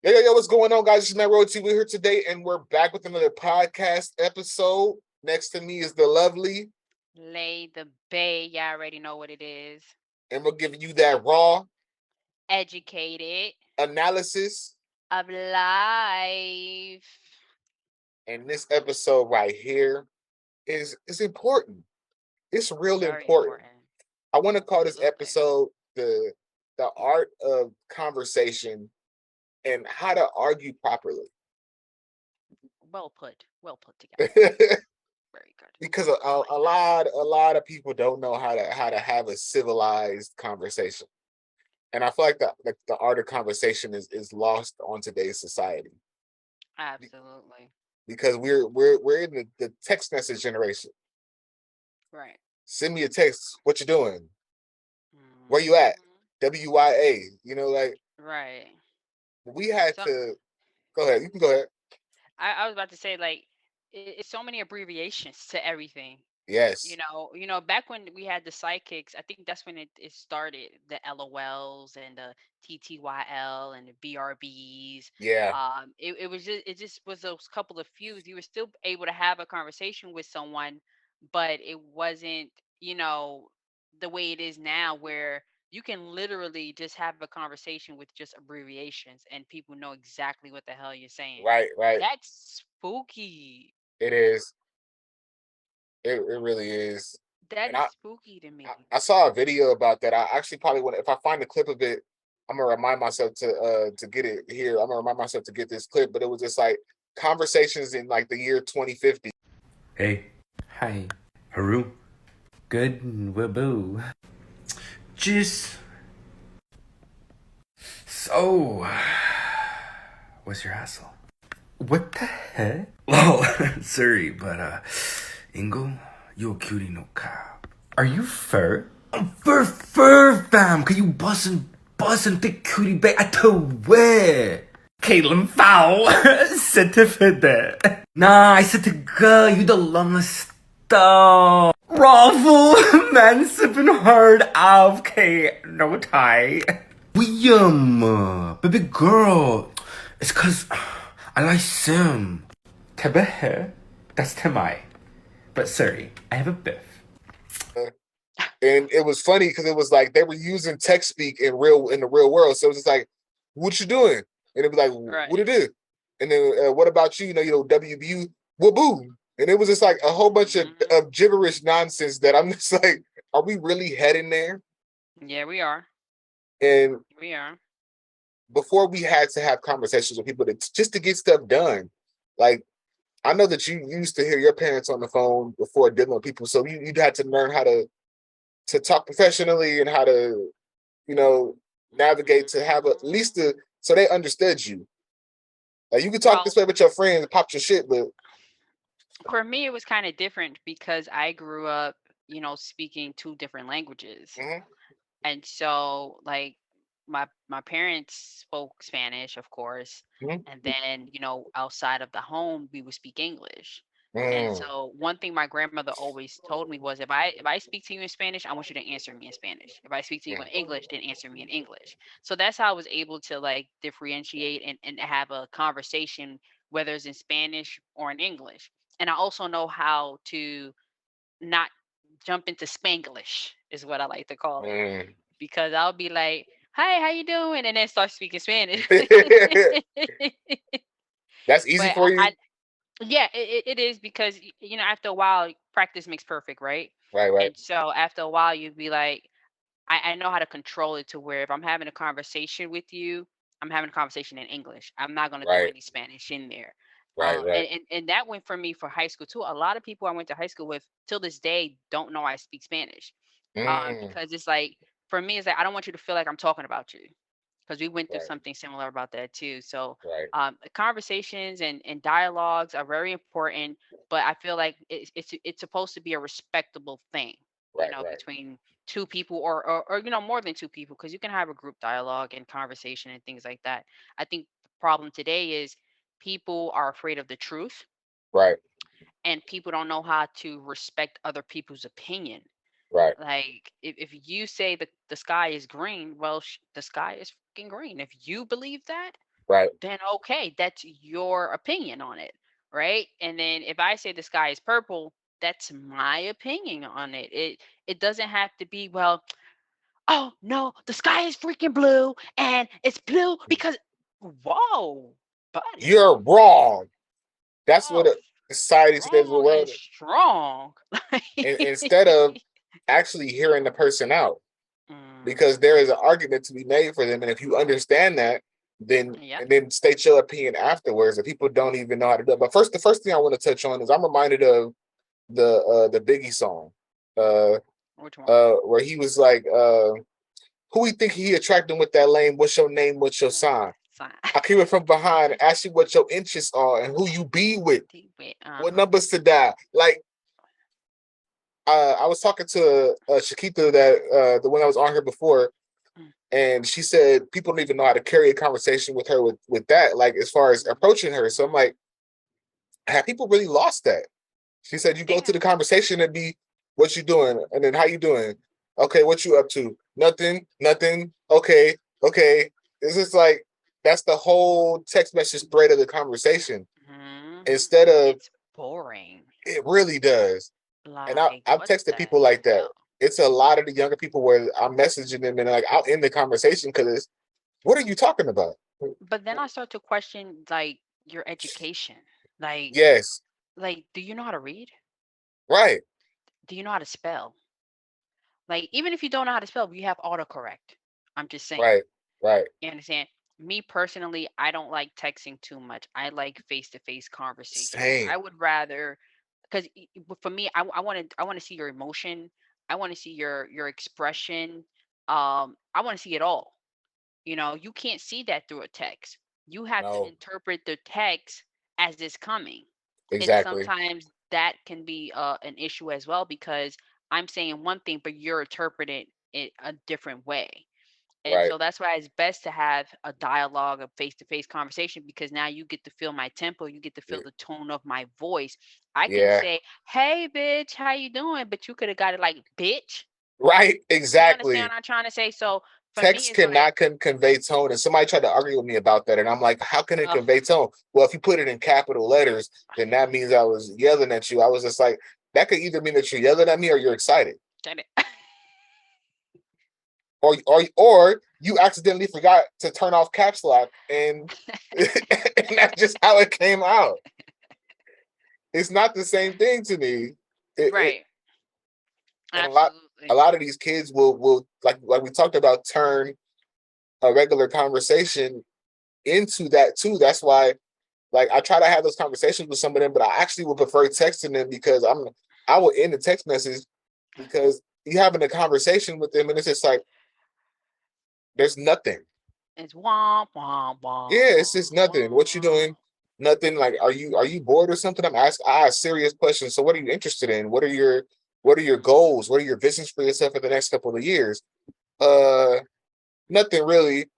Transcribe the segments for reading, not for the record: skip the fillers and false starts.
Yo, what's going on, guys? It's Matt Royalty. We're here today, and we're back with another podcast episode. Next to me is the lovely, Lay the Bae. Y'all already know what it is. and we're giving you that raw Educated analysis. of life. And this episode right here is important. It's real Very important. important. I want to call this Absolutely. episode the art of conversation and how to argue properly. Well put. Well put together. Very good. Because I a like that. lot of people don't know how to have a civilized conversation. And I feel like the art of conversation is lost on today's society Absolutely. because we're in the text message generation. Right. Send me a text. What you doing? Where you at? hmm WYA. You know, like Right. we had So to go ahead. You can go ahead. I was about to say, like, it's so many abbreviations to everything. Yes. Back when we had the sidekicks, I think that's when it started. The LOLs and the TTYL and the BRBs. Yeah. It just was those couple of feuds. You were still able to have a conversation with someone, but it wasn't, you know, the way it is now where you can literally just have a conversation with just abbreviations and people know exactly what the hell you're saying. Right. Right. That's spooky. It is. It really is. That And is spooky to me. I saw a video about that. I actually probably want if I find a clip of it, I'm gonna remind myself to get it here. I'm gonna remind myself to get this clip. But it was just like conversations in like the year 2050. Hey. Hi. Haru. Good. Waboo. Just. So. What's your hassle? What the heck? Well, sorry, but, Ingo, you a cutie no ka. Are you fur? Fur, fam! Can you bustin' thick cutie bae? I told where? Caitlin Fowl. Certificate. Nah, I said to girl, you the longest though. Raffle, man, sipping hard of K, no tie. William, baby girl. It's cause I like Sim. Tebe, that's Temai. But sorry, I have a biff. And it was funny because it was like they were using text speak in the real world. So it was just like, "What you doing?" And it'd be like, "What Right. it is?" And then, "What about you?" WBU, waboo. And it was just like a whole bunch hmm of gibberish nonsense that I'm just like, "Are we really heading there?" Yeah, we are. And We are. before we had to have conversations with people just to get stuff done, like I know that you used to hear your parents on the phone before dealing with people, so you'd had to learn how to talk professionally and how to you know, navigate to have at hmm least so they understood you. Like you could talk this Well, way with your friends, pop your shit, but for me, it was kind of different because I grew up, speaking two different languages. mhm, And so, like, my parents spoke Spanish, of course, mhm, and then, outside of the home, we would speak English. And mm, so one thing my grandmother always told me was if I speak to you in Spanish, I want you to answer me in Spanish. If I speak to you in mm, English, then answer me in English. So that's how I was able to like differentiate and have a conversation, whether it's in Spanish or in English. And I also know how to not jump into Spanglish, is what I like to call it, mm. because I'll be like, "Hi, how you doing?" and then start speaking Spanish. That's easy But for I you, yeah, it is because after a while, practice makes perfect, right? right? Right, And so after a while, you'd be like, I know how to control it to where if I'm having a conversation with you, I'm having a conversation in English. I'm not going to throw right, any Spanish in there. right, right. And that went for me for high school too. A lot of people I went to high school with till this day don't know I speak Spanish, Mm, because it's like for me, it's like I don't want you to feel like I'm talking about you because we went through right, something similar about that too. So right, conversations and dialogues are very important, but I feel like it's supposed to be a respectable thing, right, right, between two people or more than two people, because you can have a group dialogue and conversation and things like that. I think the problem today is people are afraid of the truth, right, and people don't know how to respect other people's opinion. right. Like if you say that the sky is green, well, the sky is fucking green. If you believe that, Right. then okay, that's your opinion on it, right? And then if I say the sky is purple, that's my opinion on it. It doesn't have to be, well, oh no, the sky is freaking blue and it's blue because, whoa, buddy. You're wrong. That's what Oh, society says the strong world. is strong. And instead of actually hearing the person out, because there is an Mhm. argument to be made for them, and if you understand that, then Yep. and then state your opinion afterwards. And people don't even know how to do it. But first, the first thing I want to touch on is I'm reminded of the Biggie song, Which one? where he was like, who he think he attracting with that lane? What's your name? What's your sign? Sign. I came in from behind and ask you what your interests are and who you be with. What Uh-huh. numbers to die? Like, I was talking to Shakita, that the one that was on here before, Mm. and she said people don't even know how to carry a conversation with her with that, like as far as approaching her. So I'm like, have people really lost that? She said you go to Yeah. the conversation and be, what you doing, and then how you doing? Okay, what you up to? Nothing, nothing. Okay, okay. It's just like that's the whole text message thread of the conversation. Mhm. Instead of, It's boring. it really does. And Like, I've what texted the people like that. hell? It's a lot of the younger people where I'm messaging them and like I'll end the conversation because it's, what are you talking about? But then I start to question, like, your education. Like, Yes, do you know how to read? right, Do you know how to spell? Like, even if you don't know how to spell, you have autocorrect. I'm just saying. right, right. You understand? Me personally, I don't like texting too much. I like face-to-face conversations. Same. I would rather, because for me, I want to see your emotion. I want to see your expression. I want to see it all. You can't see that through a text. You have to No, interpret the text as it's coming. And exactly. sometimes that can be an issue as well, because I'm saying one thing, but you're interpreting it a different way. And Right. so that's why it's best to have a dialogue, a face-to-face conversation, because now you get to feel my tempo, you get to feel the tone of my voice. I can Yeah. say, "Hey, bitch, how you doing?" But you could have got it like, "Bitch." Right. You understand Exactly. what I'm trying to say? So for me, Text it's like, cannot convey tone. And somebody tried to argue with me about that. And I'm like, how can it oh, convey tone? Well, if you put it in capital letters, then that means I was yelling at you. I was just like, that could either mean that you're yelling at me or you're excited. damn it. Or you accidentally forgot to turn off caps lock and and that's just how it came out. It's not the same thing to me. It Right. and a Absolutely. lot of these kids will like we talked about, turn a regular conversation into that too. That's why, like, I try to have those conversations with some of them, but I actually would prefer texting them because I will end the text message because you having a conversation with them and it's just like there's nothing. It's womp womp womp Yeah, it's just womp nothing. What you womp. doing? Nothing. Like, are you bored or something? I ask serious questions. So what are you interested in? What are your goals? What are your visions for yourself for the next couple of years? Uh Nothing really.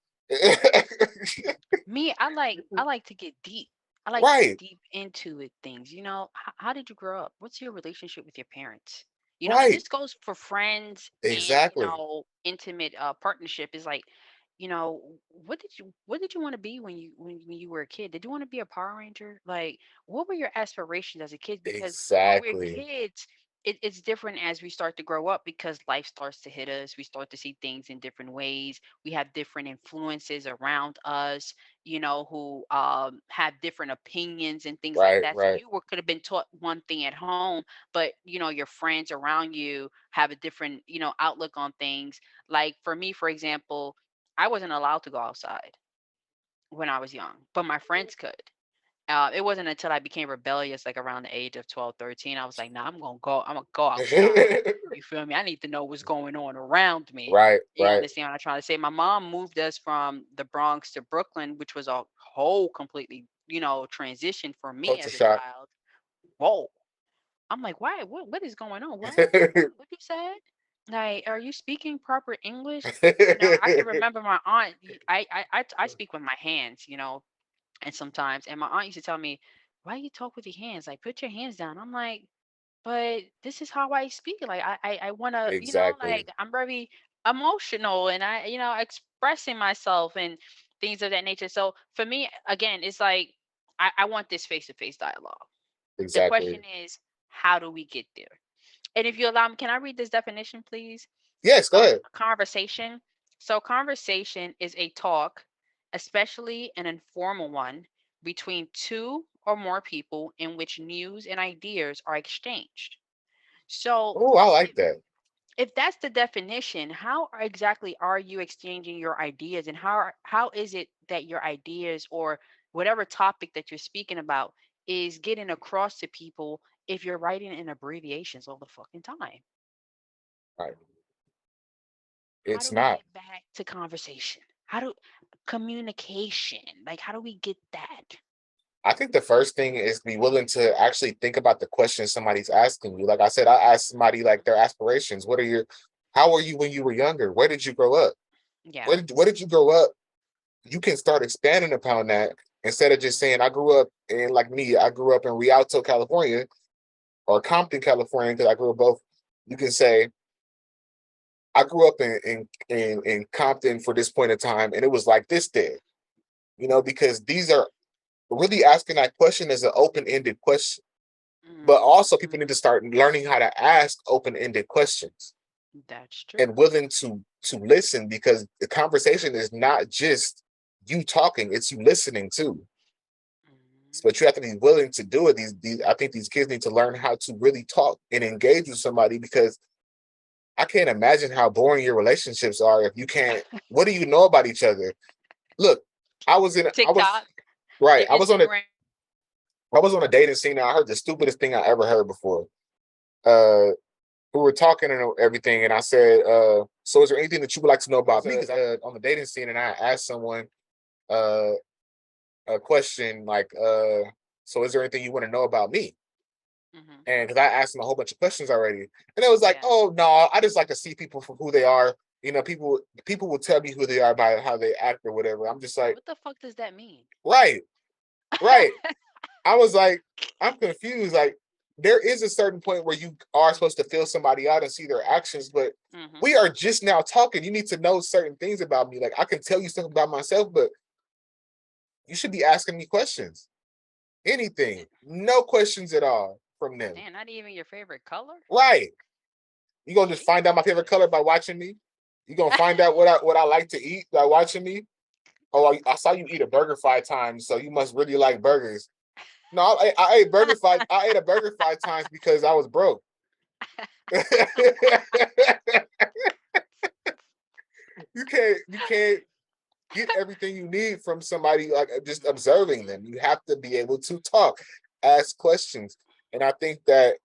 Me, I like to get deep. I like to get Right, deep into it, things. How did you grow up? What's your relationship with your parents? And right. this goes for friends and Exactly. intimate partnership. Is like, what did you want to be when you were a kid? Did you want to be a Power Ranger? Like, what were your aspirations as a kid? Because when we're Exactly. kids, it's different as we start to grow up, because life starts to hit us. We start to see things in different ways. We have different influences around us, who have different opinions and things like Right, that. So right, you could have been taught one thing at home, but your friends around you have a different, outlook on things. Like for me, for example, I wasn't allowed to go outside when I was young, but my friends could. It wasn't until I became rebellious, like around the age of 12, 13. I was like, nah, I'm gonna go outside. You feel me? I need to know what's going on around me. right, You right. understand what I'm trying to say? My mom moved us from the Bronx to Brooklyn, which was a whole completely, transition for me Culture as a shock. child. Whoa. I'm like, why? What is going on? What you said? Like, are you speaking proper English? I can remember my aunt. I speak with my hands, and sometimes, and my aunt used to tell me, why you talk with your hands? Like, put your hands down. I'm like, but this is how I speak. Like, I want to, Exactly. like, I'm very emotional, and I, expressing myself. And things of that nature. So for me, again, it's like I want this face to face dialogue. The question Exactly. is, how do we get there? And if you allow me, can I read this definition, please? Yes, go ahead. Conversation. So, conversation is a talk, especially an informal one, between two or more people in which news and ideas are exchanged. So, Oh, I like if, that. if that's the definition, exactly are you exchanging your ideas, and how is it that your ideas or whatever topic that you're speaking about is getting across to people if you're writing in abbreviations all the fucking time? Right. How It's do we not. get back to conversation? How do communication, like how do we get that? I think the first thing is be willing to actually think about the question somebody's asking you. Like I said, I asked somebody like their aspirations. How were you when you were younger? Where did you grow up? Yeah. Where did you grow up? You can start expanding upon that instead of just Mhm. saying, I grew up in, like me, I grew up in Rialto, California, or Compton, California, because I grew up both. You can say, I grew up in Compton for this point in time, and it was like this there, because these are really asking that question is an open-ended question. But also Mhm. people need to start learning how to ask open-ended questions That's true. and willing to listen, because the conversation is not just you talking, it's you listening too. But you Mhm. have to be willing to do it. These I think these kids need to learn how to really talk and engage with somebody, because I can't imagine how boring your relationships are if you can't. What do you know about each other? Look, I was TikTok, right. your Instagram. I was on a dating scene and I heard the stupidest thing I ever heard before. Uh, we were talking and everything, and I said, "So, is there anything that you would like to know about me?" Because on the dating scene, and I asked someone uh, a question like, "So, is there anything you want to know about me?" Mhm. And because I asked them a whole bunch of questions already, and it was like, Yeah. "Oh no, I just like to see people for who they are." People will tell me who they are by how they act or whatever. I'm just like, What the fuck does that mean? right, right. I was like, I'm confused. Like, there is a certain point where you are supposed to feel somebody out and see their actions, but Mhm. we are just now talking. You need to know certain things about me. Like, I can tell you stuff about myself, but you should be asking me questions. Anything. No questions at all from them. Damn, not even your favorite color? Right. You gonna just find out my favorite color Jesus. by watching me? You gonna find out what I like to eat by watching me? Oh, I saw you eat a burger 5 times, so you must really like burgers. No, I ate a burger 5 times because I was broke. You can't get everything you need from somebody like just observing Mhm. them. You have to be able to talk, ask questions, and I think that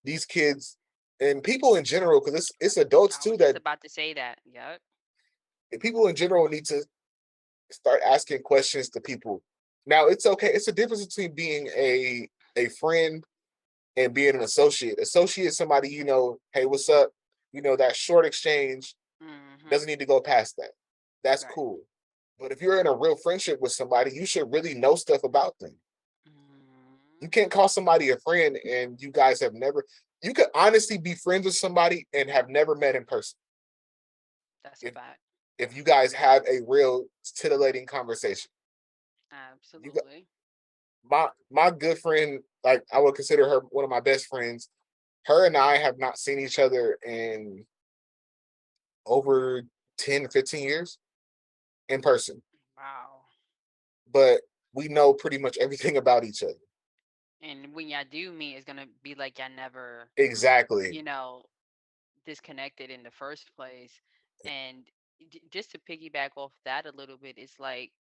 these kids and people in general, because it's adults I too, was just that about to say that. Yep. people in general need to start asking questions to people. Now it's okay. It's a difference between being a friend and being an associate. Associate is somebody, hey, what's up? That short exchange Mhm. doesn't need to go past that. That's Right. cool. But if you're in a real friendship with somebody, you should really know stuff about them. You can't Mhm. call somebody a friend and you guys have never, you could honestly be friends with somebody and have never met in person. That's a If fact. if you guys have a real titillating conversation. You got Absolutely. my good friend, like I would consider her one of my best friends. Her and I have not seen each other in over 10, 15 years in person, Wow. but we know pretty much everything about each other. And when y'all do meet, it's gonna be like y'all never, Exactly. you know, disconnected in the first place. And just to piggyback off that a little bit, it's like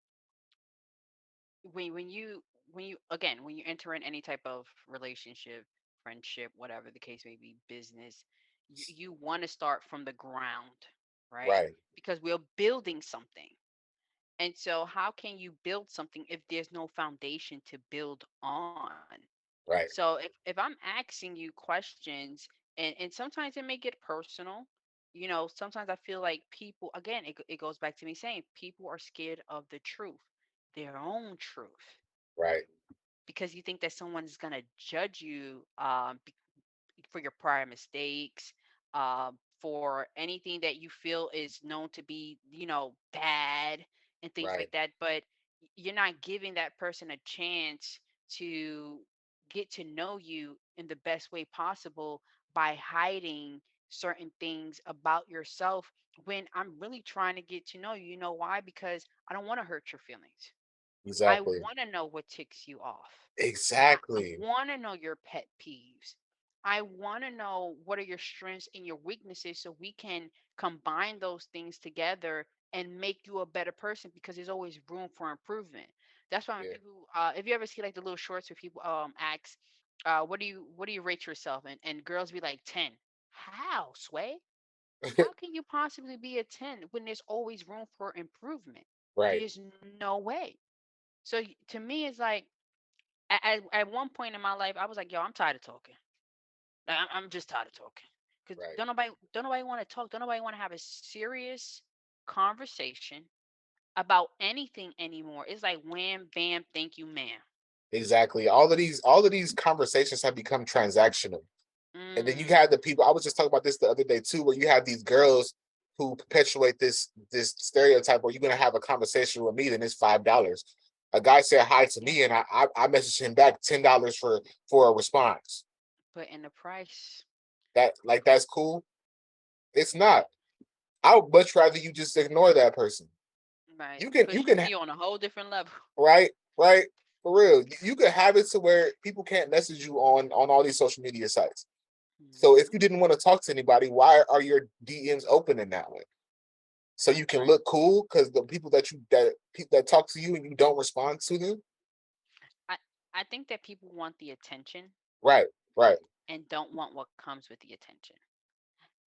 when you again when you enter in any type of relationship, friendship, whatever the case may be, business, you want to start from the ground, right? Right. Because we're building something. And so how can you build something if there's no foundation to build on? Right. So if I'm asking you questions, and sometimes it may get personal, sometimes I feel like people, again, it goes back to me saying people are scared of the truth, their own truth, Right. because you think that someone's going to judge you for your prior mistakes, for anything that you feel is known to be, bad. and things Right. like that. But you're not giving that person a chance to get to know you in the best way possible by hiding certain things about yourself when I'm really trying to get to know you. You know why? Because I don't want to hurt your feelings. I Exactly. want to know what ticks you off. I Exactly. want to know your pet peeves. I want to know what are your strengths and your weaknesses so we can combine those things together and make you a better person because there's always room for improvement. That's why when Yeah. people if you ever see like the little shorts where people ask what do you rate yourself, and girls be like 10. How, Sway? How can you possibly be a 10 when there's always room for improvement? Right. There's no way. So to me, it's like at one point in my life, I was like, yo, I'm tired of talking. Like, I'm just tired of talking because Right. don't nobody want to talk. Don't nobody want to have a serious conversation about anything anymore. It's like wham, bam, thank you, ma'am. Exactly. All of these conversations have become transactional. And then you Mm, had the people. I was just talking about this the other day too, where you have these girls who perpetuate this stereotype where you're gonna have a conversation with me, then it's $5. A guy said hi to yeah, me, and I messaged him back $10 for a response. but in the price, That's cool. It's not. I would much rather you just ignore that person. right, You pushing can me on a whole different level. right for real. You can have it to where people can't message you on all these social media sites. So if Hmm. you didn't want to talk to anybody, why are your DMs open in that way? So you can Right. look cool because the people that talk to you and you don't respond to them. I I think that people want the attention Right, right, and don't want what comes with the attention.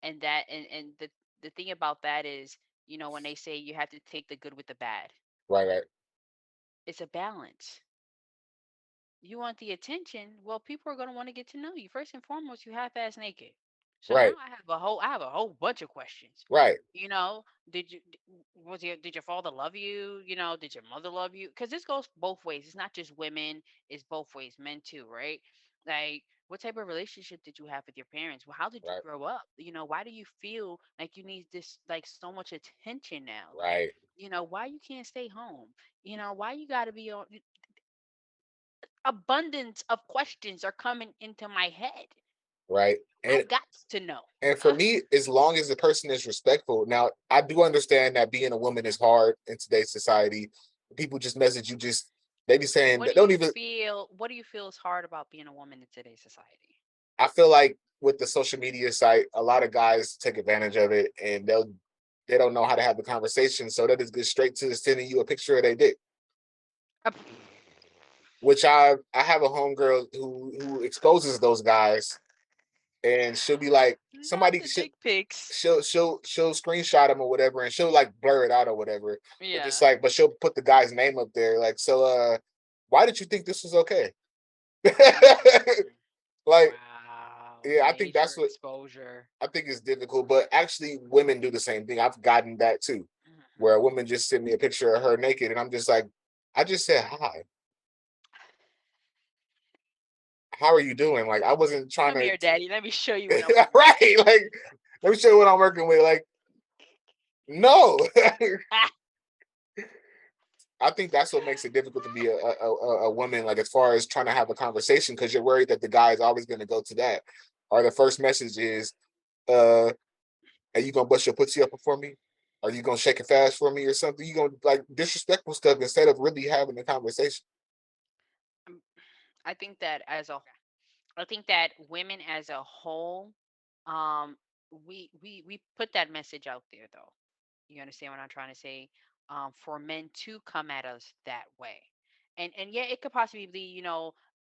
And the thing about that is, when they say you have to take the good with the bad, right, right, it's a balance. You want the attention, well, people are going to want to get to know you. First and foremost, you half ass naked. So now right, I have a whole bunch of questions. right, You know, did your father love you? Did your mother love you? Because this goes both ways. It's not just women, it's both ways, men too, right? Like, what type of relationship did you have with your parents? Well, how did you right, grow up? Why do you feel like you need this, like, so much attention now? Like, right, why you can't stay home? Why you got to be on abundance of questions are coming into my head. right. I And got to know. and for me, as long as the person is respectful. Now, I do understand that being a woman is hard in today's society. People just message you, just they be saying What do don't you even. feel? What do you feel is hard about being a woman in today's society? I feel like with the social media site, a lot of guys take advantage of it, and they don't know how to have the conversation, so they just get straight to sending you a picture of their dick. Uh, Which I have a homegirl who exposes those guys, and she'll be like, Not somebody the should dick pics. she'll screenshot him or whatever, and she'll like blur it out or whatever. But just Yeah. like, but she'll put the guy's name up there, like, so why did you think this was okay? Mm, Like, wow. yeah, I think Major that's what exposure. I think it's difficult, but actually women do the same thing. I've gotten that too, where a Mhm. woman just sent me a picture of her naked, and I'm just like, I just said hi. How are you doing? Like, I wasn't trying Come to, here, daddy. Let me show you what I'm working with. right? Like, let me show you what I'm working with. Like, no. Ah, I think that's what makes it difficult to be a woman, like as far as trying to have a conversation, because you're worried that the guy is always going to go to that, or the first message is, uh, "Are you gonna bust your pussy up for me? Are you gonna shake it fast for me, or something?" You gonna like disrespectful stuff instead of really having a conversation. um, I think that women as a whole, um, we put that message out there though. You understand what I'm trying to say? For men to come at us that way, and yeah, it could possibly be,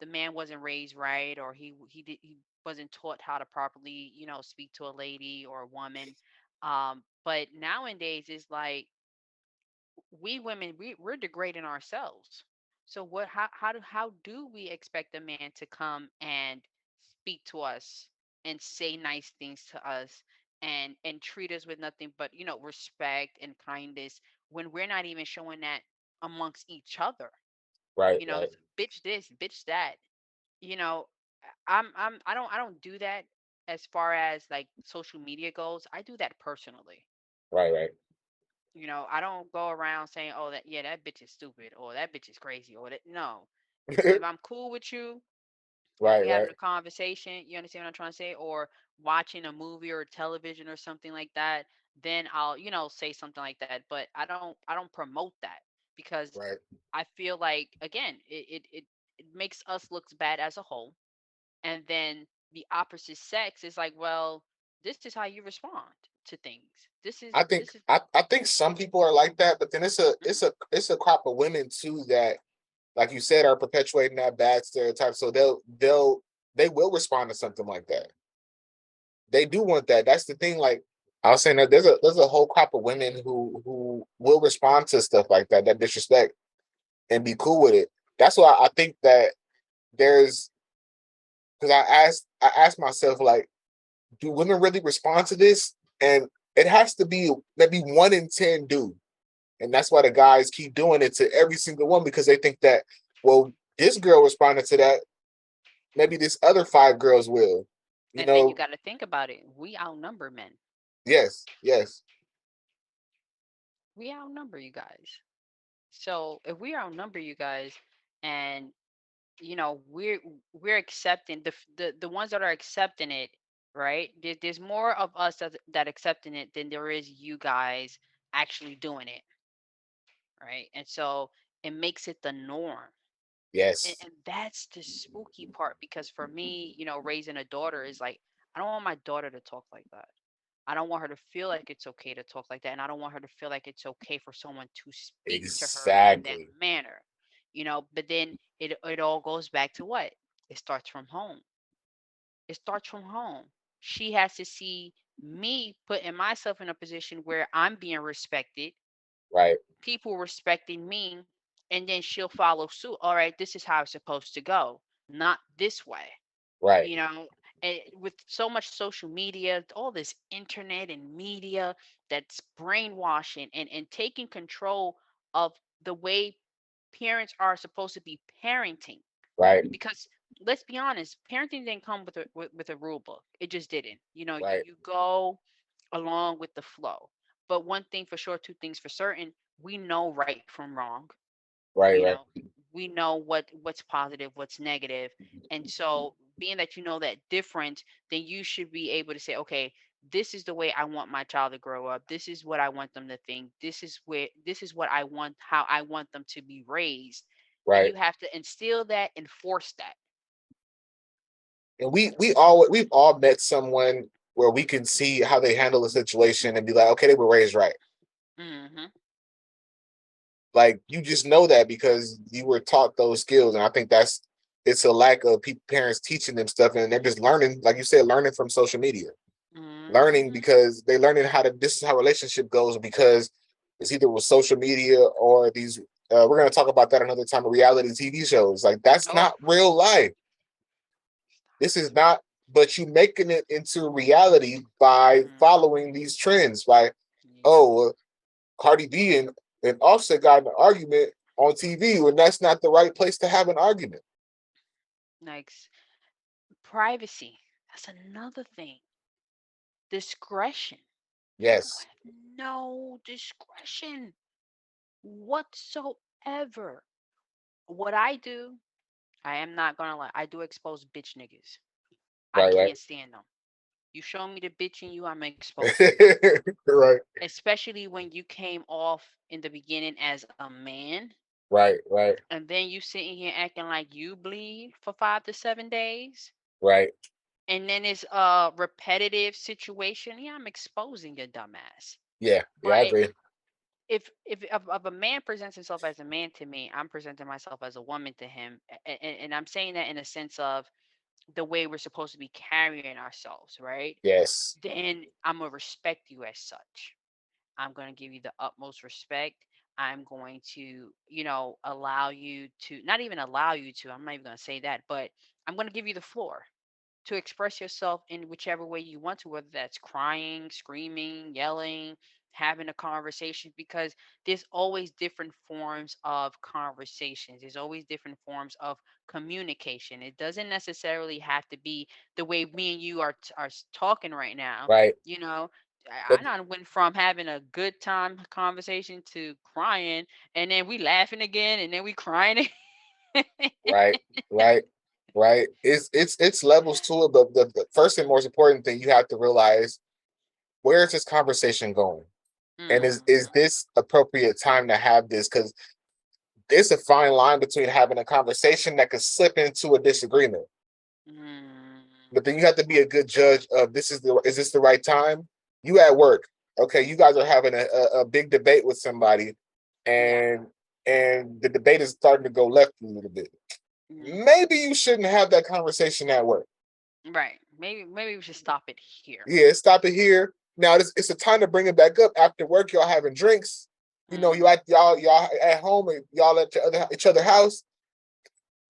the man wasn't raised right, or he wasn't taught how to properly, speak to a lady or a woman. But nowadays, it's like we women, we're degrading ourselves. So how do we expect a man to come and speak to us and say nice things to us and treat us with nothing but, respect and kindness, when we're not even showing that amongst each other? Right, right, It's bitch this, bitch that. You know, I don't do that as far as like social media goes. I do that personally. right, right. I don't go around saying, "Oh, that yeah, that bitch is stupid," or "that bitch is crazy," or that. No, if I'm cool with you and Right, we right, having a conversation, you understand what I'm trying to say, or watching a movie or television or something like that, then I'll, say something like that. But I don't promote that because right. I feel like, again, it makes us look bad as a whole, and then the opposite sex is like, well, this is how you respond to things. This is I think this is. I think some people are like that, but then Mhm. it's a crop of women too that, like you said, are perpetuating that bad stereotype. So they will respond to something like that. They do want that. That's the thing. Like I was saying, that there's a whole crop of women who will respond to stuff like that, that disrespect, and be cool with it. That's why I think that there's, because I asked myself, like, do women really respond to this? And it has to be maybe 1 in 10 do. And that's why the guys keep doing it to every single one, because they think that, well, this girl responded to that, maybe this other 5 girls will. You And then you know, got to think about it. We outnumber men. yes, yes, We outnumber you guys. So if we outnumber you guys, and we're accepting the ones that are accepting it, right? There's more of us that accepting it than there is you guys actually doing it, right? And so it makes it the norm. and, yes, and that's the spooky part, because for me, raising a daughter is like, I don't want my daughter to talk like that. I don't want her to feel like it's okay to talk like that, and I don't want her to feel like it's okay for someone to speak to her in that exactly. manner. But then it all goes back to what? It starts from home. It starts from home. She has to see me putting myself in a position where I'm being respected, Right, people respecting me, and then she'll follow suit. All right, this is how it's supposed to go, not this way. right, you know and with so much social media, all this internet and media that's brainwashing and taking control of the way parents are supposed to be parenting. right, Because let's be honest, parenting didn't come with a rule book. It just didn't. You, right, you go along with the flow. But one thing for sure, two things for certain: we know right from wrong. you right, know right, we know what's positive, what's negative. And so, being that you know that difference, then you should be able to say, okay, this is the way I want my child to grow up. This is what I want them to think. This is what I want, how I want them to be raised. And right. you have to instill that and force that. And we've all met someone where we can see how they handle a situation and be like, okay, they were raised right. Hmm. Like you just know that because you were taught those skills, and I think that's, it's a lack of parents teaching them stuff, and they're just learning, like you said, learning from social media, learning Hmm. because they learning how to, this is how relationship goes, because it's either with social media or these. We're gonna talk about that another time. Reality TV shows, like that's Oh, not real life. This is not. But you making it into reality by hmm, following these trends. By, yep. oh, Cardi B and Offset got in an argument on TV when that's not the right place to have an argument. Like, privacy, that's another thing. Discretion. People Yes, have no discretion whatsoever. What I do, I am not gonna lie, I do expose bitch niggas. I right, right, can't stand them. You show me the bitch in you, I'm gonna expose it. right, Especially when you came off in the beginning as a man, right, right, and then you sitting here acting like you bleed for 5 to 7 days, right. and then it's a repetitive situation. Yeah, I'm exposing your dumbass. Yeah, yeah, I But agree. if a man presents himself as a man to me, I'm presenting myself as a woman to him, and I'm saying that in a sense of the way we're supposed to be carrying ourselves, right? Yes, Then I'm gonna respect you as such. I'm gonna give you the utmost respect. I'm going to, allow you to, not even allow you to. I'm not even gonna say that, but I'm gonna give you the floor to express yourself in whichever way you want to, whether that's crying, screaming, yelling, having a conversation, because there's always different forms of conversations. There's always different forms of communication. It doesn't necessarily have to be the way me and you are talking right now. right, You know, I not went from having a good time conversation to crying, and then we laughing again, and then we crying. right, right, right. It's levels to it, but the first and most important thing you have to realize, where is this conversation going? And is Mhm. this appropriate time to have this? Because there's a fine line between having a conversation that could slip into a disagreement. Mm. But then you have to be a good judge of is this the right time? You at work, okay? You guys are having a big debate with somebody, Yeah. and the debate is starting to go left a little bit. Mhm. Maybe you shouldn't have that conversation at work. Right. Maybe we should stop it here. Yeah, stop it here. Now it's a time to bring it back up after work. Y'all having drinks. You know, Mm. y'all at home and y'all at each other house.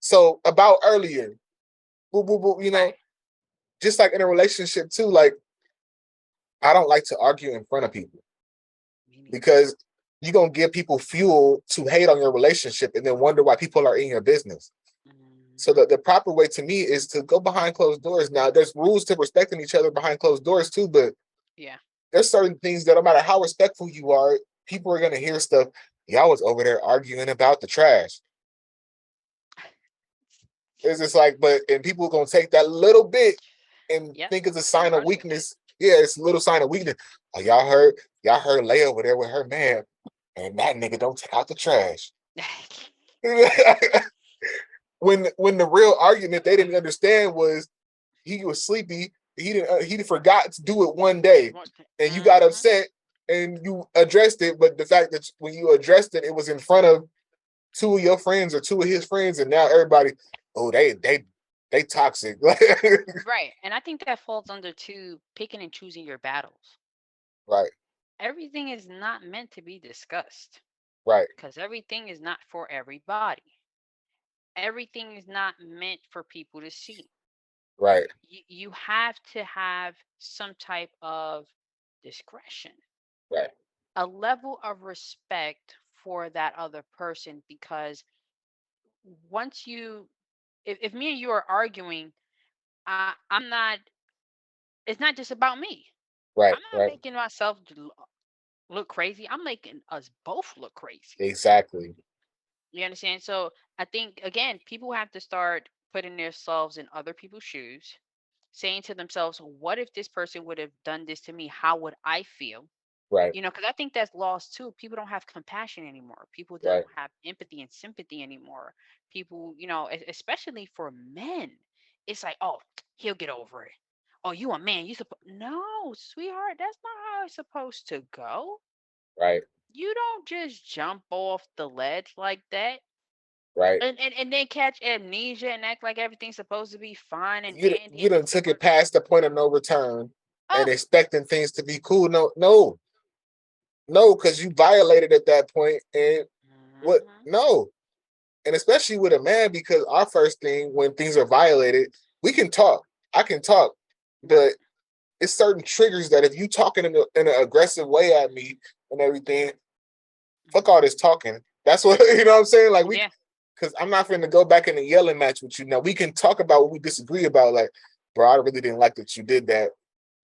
So about earlier, boo, boo, boo, Right. just like in a relationship too, like I don't like to argue in front of people Me neither. because you're gonna give people fuel to hate on your relationship and then wonder why people are in your business. So Mhm. the proper way to me is to go behind closed doors. Now there's rules to respecting each other behind closed doors too, but Yeah. there's certain things that no matter how respectful you are, people are gonna hear stuff. Y'all was over there arguing about the trash. It's just like, but and people are gonna take that little bit and Yep. think it's a And sign of run with it. weakness. Yeah, it's a little sign of weakness. Oh, y'all heard Leia over there with her man, and that nigga don't take out the trash. When the real argument they didn't understand was he was sleepy. He forgot to do it one day, and you got Mhm. upset and you addressed it. But the fact that when you addressed it, it was in front of two of your friends or two of his friends, and now everybody, oh, they toxic. Right. And I think that falls under to picking and choosing your battles. Right, Everything is not meant to be discussed right, because everything is not for everybody. Everything is not meant for people to see. right, You have to have some type of discretion, right, a level of respect for that other person, because once you, if me and you are arguing, I'm not, it's not just about me. right, I'm not right. making myself look crazy. I'm making us both look crazy. Exactly. You understand? So I think, again, people have to start putting themselves in other people's shoes, saying to themselves, what if this person would have done this to me? How would I feel? Right, Because I think that's lost too. People don't have compassion anymore. People don't right, have empathy and sympathy anymore. People, especially for men, it's like, oh, he'll get over it. Oh, you a man? You supposed? No, sweetheart, that's not how it's supposed to go. right, You don't just jump off the ledge like that right. and then catch amnesia and act like everything's supposed to be fine and dandy You and done took everyone. it past the point of no return and Oh, expecting things to be cool. No, no, no, because you violated at that point. And what? hmm No, and especially with a man, because our first thing when things are violated, we can talk. I can talk, but right. it's certain triggers that if you talking in an aggressive way at me and everything, fuck all this hmm talking. That's what you know what I'm saying. Like we, Yeah. because I'm not finna go back in a yelling match with you. Now we can talk about what we disagree about. Like, bro, I really didn't like that you did that.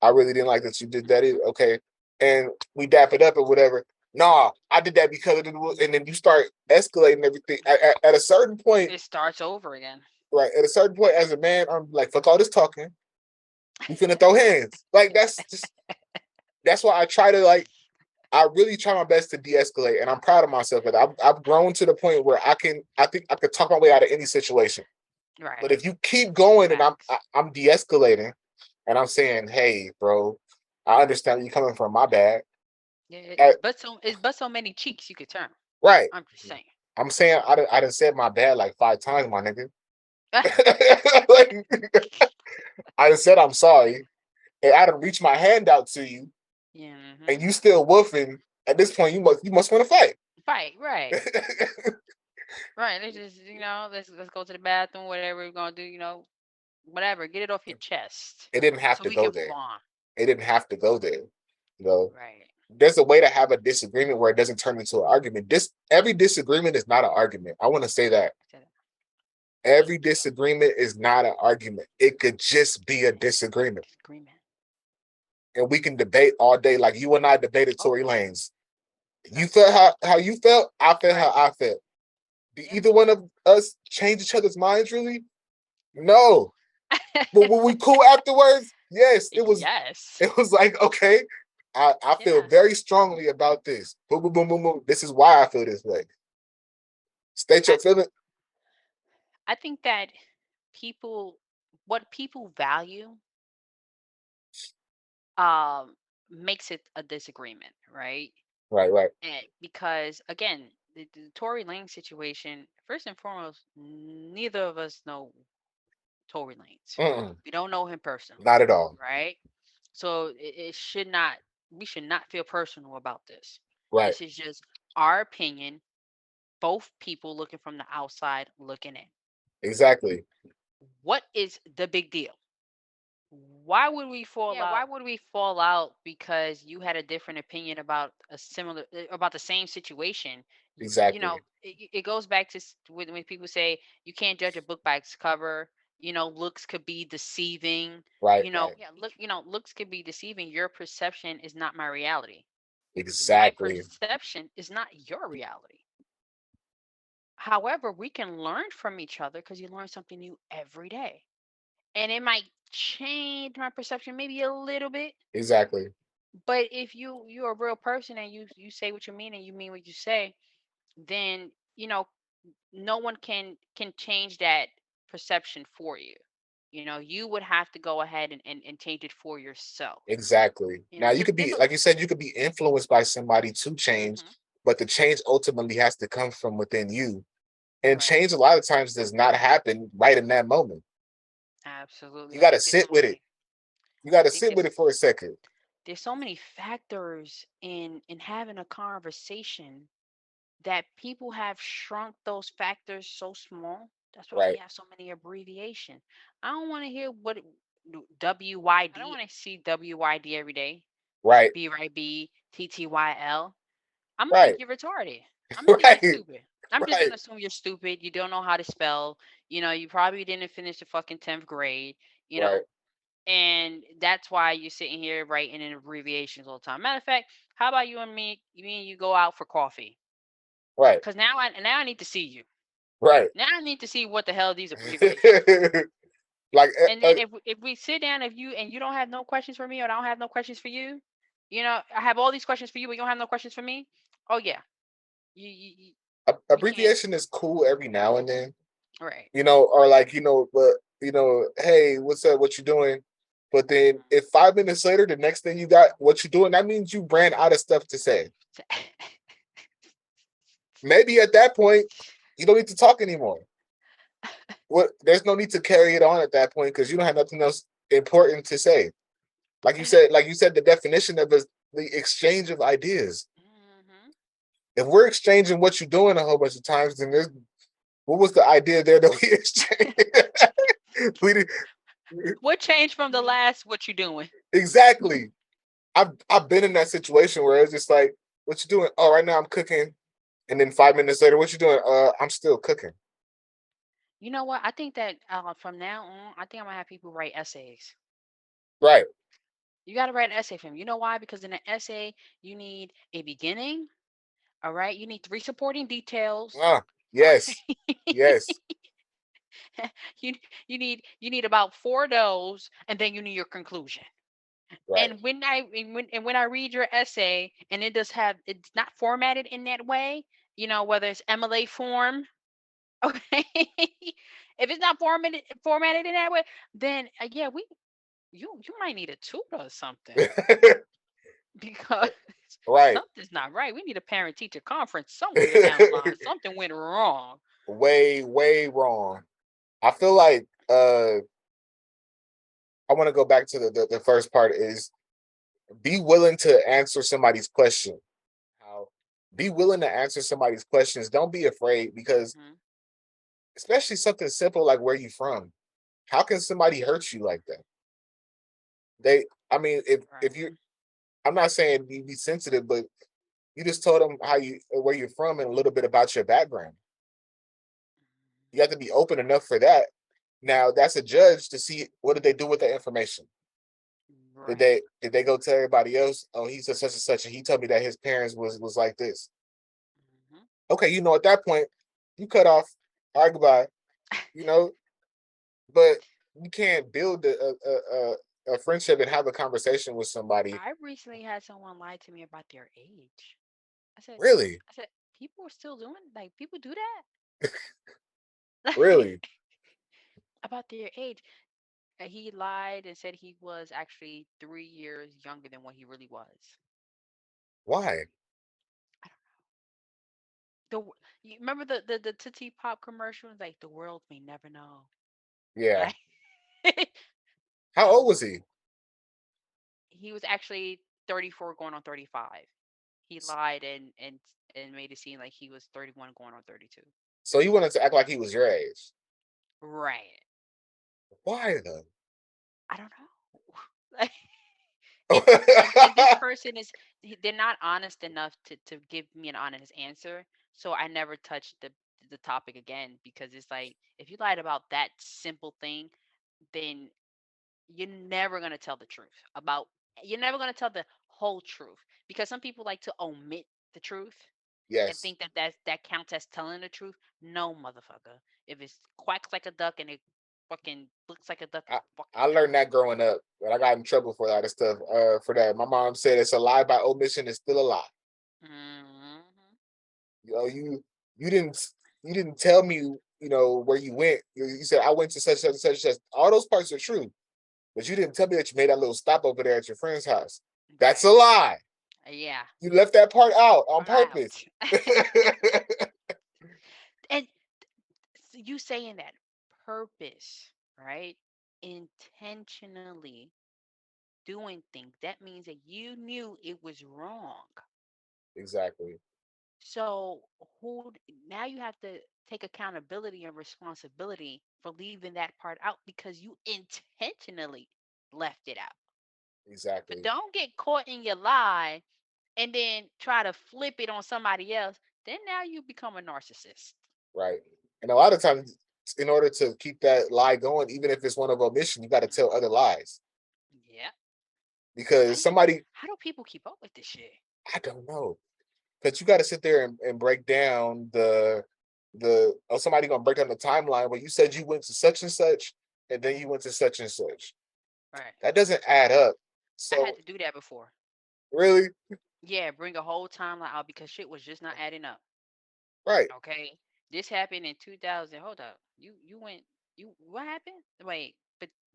I really didn't like that you did that. hmm Okay, and we dap it up or whatever. Nah, I did that because of and then you start escalating everything. At a certain point, It starts over again. right? At a certain point, as a man, I'm like, fuck all this talking. We finna throw hands. Like that's why I try to like. I really try my best to de-escalate, and I'm proud of myself. That I've grown to the point where I think I could talk my way out of any situation. But Right. if you keep going and Facts. I'm de-escalating and I'm saying, hey, bro, I understand where you're coming from. My bad. Yeah, Uh, it's but so many cheeks you could turn. right. I'm just saying. I'm saying I done said my bad like 5 times, my nigga. Like, I done said I'm sorry. And I done reached my hand out to you Yeah. and you still woofing. At this point, you must want to fight. Fight. Right. Right. Let's just let's go to the bathroom. Whatever we're gonna do. Whatever. Get it off your chest It didn't have so to we can go move there. on. It didn't have to go there. You know, Right. there's a way to have a disagreement where it doesn't turn into an argument. Every disagreement is not an argument. I want to say that. I said it. Every disagreement is not an argument. It could just be a disagreement. Disagreement. and we can debate all day like you and I debated Tory Okay. Lanez. You felt how you felt, I felt how Right. I felt. Did Yep. either one of us change each other's minds really? No. But were we cool afterwards? Yes. Yes. It was like, okay, I feel Yeah. very strongly about this. Boom, boom, boom, boom, boom. This is why I feel this way. State your I feeling. I think that people what people value um makes it a disagreement, right? Right, right. And because again, the Tory Lanez situation, first and foremost, neither of us know Tory Lanez. Mm-mm, We don't know him personally, not at all. right? So it should not we should not feel personal about this. Right. This is just our opinion, both people looking from the outside looking in. Exactly. What is the big deal? Why would we fall Yeah, out? why Why would we fall out because you had a different opinion about a similar about the same situation? You exactly. know, it goes back to when people say you can't judge a book by its cover. You know, looks could be deceiving. Right, You know, right. yeah, look, looks could be deceiving. Your perception is not my reality. My Exactly. perception is not your reality. However, we can learn from each other because you learn something new every day. And it might change my perception maybe a little bit. Exactly. But if you're a real person and you say what you mean and you mean what you say, then no one can change that perception for you. You would have to go ahead and change it for yourself. Exactly. Now you So could there's be, a like you said, you could be influenced by somebody to change, hmm but the change ultimately has to come from within you. And right. change a lot of times does not happen right in that moment. Absolutely. You I gotta think there's sit so with it. many You I gotta think sit with it for a second. there's so many factors in having a conversation that people have shrunk those factors so small. That's why we Right. have so many abbreviation. I don't want to hear WYD. I don't want to see WYD every day. Right. BYB, TTYL. I'm gonna Right. think you're retarded. I'm gonna think you're Right. stupid. I'm just Right. gonna assume you're stupid. You don't know how to spell. You probably didn't finish the fucking 10th grade. You Right. know, and that's why you're sitting here writing in abbreviations all the time. Matter of fact, how about you and me? Me and you go out for coffee. Right. Cause now I need to see you. Right. Now I need to see what the hell these abbreviations are. Like And then if we sit down, if you don't have no questions for me, or I don't have no questions for you, I have all these questions for you, but you don't have no questions for me. Oh yeah, you can't. abbreviation is cool every now and then, Right. or like, but hey, what's up? What you doing? But then Mhm. if 5 minutes later, the next thing you got, what you doing, that means you ran out of stuff to say. Maybe at that point, you don't need to talk anymore. What There's no need to carry it on at that point because you don't have nothing else important to say. And it, Like you said, the definition of the exchange of ideas. mhm. If we're exchanging what you're doing a whole bunch of times, then what was the idea there that we exchanged? we did, What changed from the last? What you doing? exactly. I've been in that situation where it's just like, what you doing? Oh, right now I'm cooking, and then 5 minutes later, what you doing? I'm still cooking. You know what? I think that from now on, I think I'm gonna have people write essays. Right. You got to write an essay for them. You know why? Because in an essay, you need a beginning. All right. You need three supporting details. Ah, yes, Okay. yes. you you need about four of those, and then you need your conclusion. Right. And when I read your essay, and it's not formatted in that way, whether it's MLA form, okay. If it's not formatted in that way, then yeah, you might need a tutor or something because Right. something's not right. We need a parent teacher conference somewhere down the line. Something went wrong. Way, way wrong. I feel like I want to go back to the first part is be willing to answer somebody's question. How Be willing to answer somebody's questions. Don't be afraid because hmm especially something simple like where you from. How can somebody hurt you like that? I mean, if you, Right. I'm not saying be sensitive, but you just told them where you're from and a little bit about your background. You have to be open enough for that. Now that's a judge to see what did they do with that information. Right. did they go tell everybody else? Oh, he's a such and such, and he told me that his parents was like this. Hmm. Okay, at that point, you cut off, all right, goodbye. You know, but you can't build a friendship and have a conversation with somebody. I recently had someone lie to me about their age. I said, Really, I said, people are still doing like people do that really, about their age. He lied and said he was actually 3 years younger than what he really was. why? I don't know. You remember the Tootsie Pop commercials? Like the world may never know. Yeah. Like How the old was he? he was actually 34 going on 35. He lied and made it seem like he was 31 going on 32. So he wanted to act like he was your age. Right. Why though? I don't know. Like, and this person is they're not honest enough to give me an honest answer. So I never touched the topic again because it's like if you lied about that simple thing, then you're never going to tell the truth about you're never going to tell the whole truth because some people like to omit the truth and Yes. think that counts as telling the truth. No, motherfucker. If it quacks like a duck and it fucking looks like a duck, I, it's fucking I true. learned that growing up, but I got in trouble for a lot of stuff. For that, my mom said it's a lie by omission. It's still a lie. Hmm. You know, you didn't tell me, where you went. You said I went to such such such such. All those parts are true, but you didn't tell me that you made that little stop over there at your friend's house. That's a Right. lie. Yeah. You left that part out on purpose. Out. And you saying that purpose, right? Intentionally doing things. That means that you knew it was wrong. Exactly. So now you have to take accountability and responsibility for leaving that part out because you intentionally left it out. But Exactly. don't get caught in your lie and then try to flip it on somebody else. Then now you become a narcissist. Right. And a lot of times, in order to keep that lie going, even if it's one of omission, you got to tell other Hmm. lies Yeah. because somebody, How do people keep up with this shit? I don't know, because you got to sit there and break down somebody gonna break down the timeline where you said you went to such and such, and then you went to such and such. Right. That doesn't add up. I had So to do that before. really, Yeah, bring a whole timeline out because shit was just not adding up. right? Okay. This happened in 2000. Hold up. You went you what happened? Wait,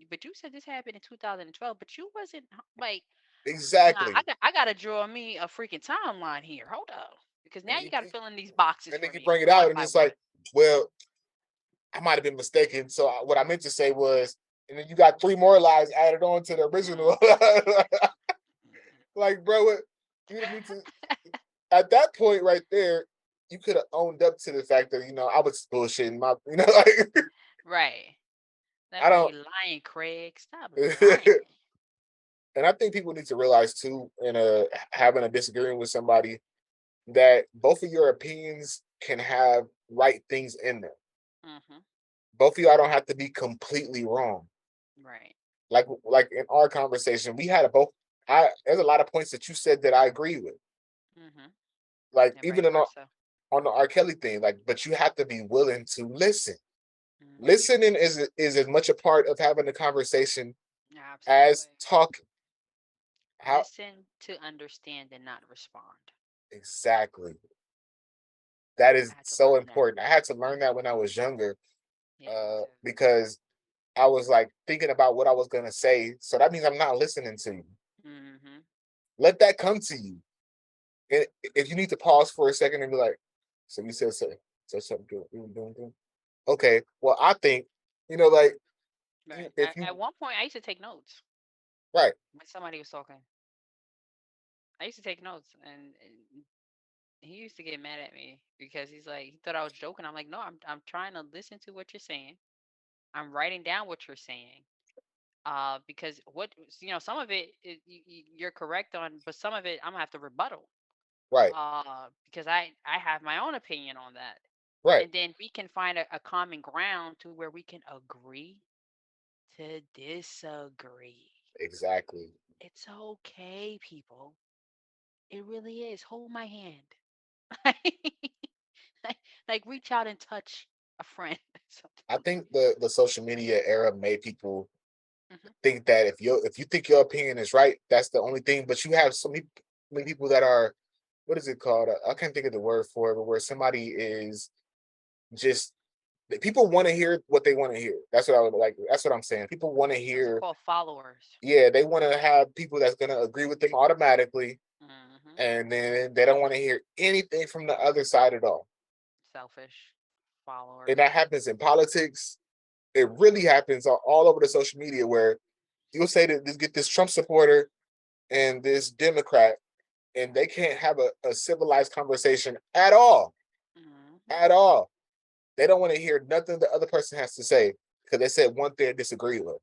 but you said this happened in 2012, but you wasn't like nah, Exactly. I gotta draw me a freaking timeline here. Hold up. Because And now you you gotta fill in these boxes and then for you me bring it one out, and by it's one. like, well, I might have been mistaken. So what I meant to say was, and then you got three more lies added on to the original. Hmm. Like, bro, you didn't need to. At that point, right there, you could have owned up to the fact that I was bullshitting my, like Right. Like, I why don't. you lying, Craig? Stop lying. And I think people need to realize too, in having a disagreement with somebody, that both of your opinions can have right things in them. Hmm. Both of y'all don't have to be completely wrong. Right. Like in our conversation, we had a both. There's a lot of points that you said that I agree with. Hmm. Like And even vice versa. on the R. Kelly thing, like, but you have to be willing to listen. Hmm. Listening is as much a part of having a conversation as Absolutely. talking. How Listen to understand and not respond. exactly? That I is had to so learn that. important. I had to learn that when I was younger, Yeah, me too. because I was like thinking about what I was gonna say. So that means I'm not listening to you. Hmm. Let that come to you. And if you need to pause for a second and be like, "So you said something good, doing. Okay, well, I think, like Right. if you At one point, I used to take notes right, when somebody was talking. I used to take notes, and he used to get mad at me because he's like, he thought I was joking. I'm like, no, I'm trying to listen to what you're saying. I'm writing down what you're saying. Because some of it you're correct on, but some of it I'm gonna have to rebuttal. right, Because I have my own opinion on that, right, and then we can find a common ground to where we can agree to disagree. exactly. It's okay, people. It really is. Hold my hand. like, like reach out and touch a friend. Something. I think the social media era made people Hmm. think that if you think your opinion is right, that's the only thing. But you have many people that are, what is it called? I can't think of the word for it, but where somebody is just, people want to hear what they want to hear. That's what I would like. That's what I'm saying. People want to Those are hear. called followers. Yeah, they want to have people that's gonna agree with them automatically, Hmm. and then they don't want to hear anything from the other side at all. Selfish And followers. that happens in politics. It really happens all over the social media where you'll say that this get this Trump supporter and this Democrat, and they can't have a civilized conversation at all. Hmm. At all. They don't want to hear nothing the other person has to say because they said one thing they disagree with.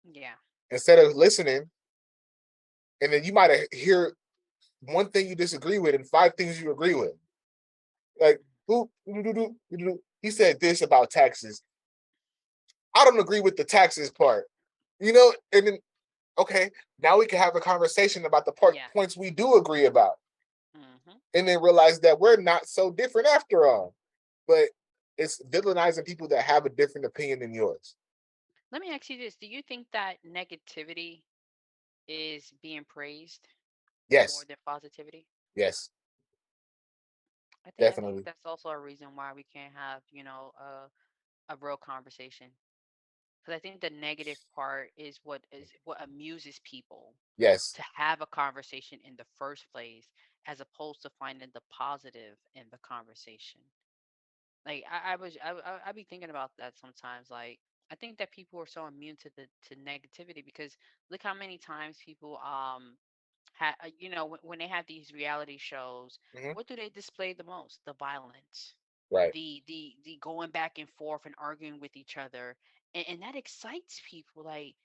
Yeah. Instead of listening, and then you might hear one thing you disagree with and five things you agree with. Like, who he said this about taxes. I don't agree with the taxes part. And then okay, now we can have a conversation about the Yeah. points we do agree about, Hmm. and then realize that we're not so different after all. But it's villainizing people that have a different opinion than yours. Let me ask you this: do you think that negativity is being praised more Yes, than positivity? yes, I think definitely. that's also a reason why we can't have, a real conversation. Because I think the negative part is what amuses people Yes, to have a conversation in the first place, as opposed to finding the positive in the conversation. Like I be thinking about that sometimes. Like I think that people are so immune to negativity because look how many times people when they have these reality shows, hmm, what do they display the most? The violence, right, the going back and forth and arguing with each other, and that excites people. Like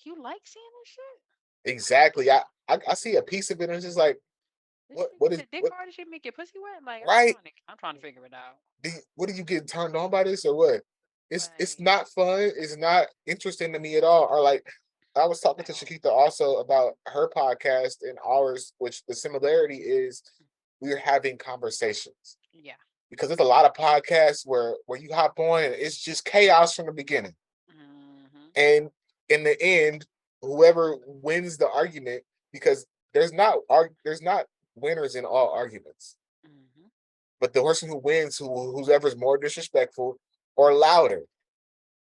you like seeing this shit? Like exactly. I see a piece of it and it's just like, this shit, what is dick what, hard, this shit make your pussy wet. Like right? I'm trying to figure it out. What are you getting turned on by this or what? It's Like not fun. It's not interesting to me at all. Or like, I was talking at to all. Shakita also about her podcast and ours, which the similarity is we're having conversations, Yeah. because there's a lot of podcasts where you hop on and it's just chaos from the beginning, Hmm. and in the end, whoever wins the argument, because there's not winners in all arguments, Hmm. but the person who wins, whoever's more disrespectful or louder.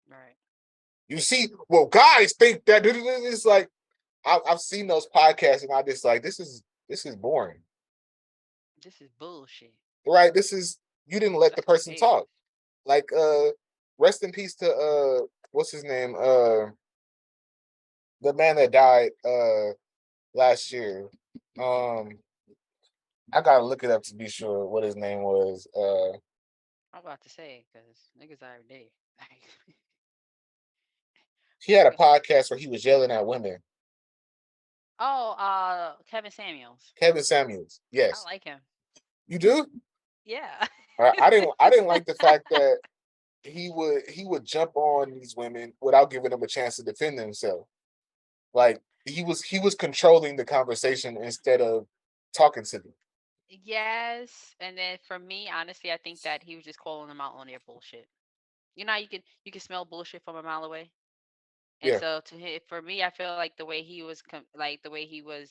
Right. You see, well, guys think that it's like I've seen those podcasts and I just like this is boring, This is bullshit. right? This is, you didn't let the That's what it person is. talk. Like rest in peace to what's his name, the man that died last year. Um, I gotta look it up to be sure what his name was. I'm about to say because niggas are dead. He had a Niggas are. podcast where he was yelling at women. Oh, Kevin Samuels. Kevin Samuels. I Yes, like him. you do. Yeah. I didn't like the fact that he would jump on these women without giving them a chance to defend themselves. Like he was controlling the conversation instead of talking to them. Yes, and then for me, honestly, I think that he was just calling them out on their bullshit. You know, how you can smell bullshit from a mile away. And Yeah. so for me, I feel like the way he was like the way he was,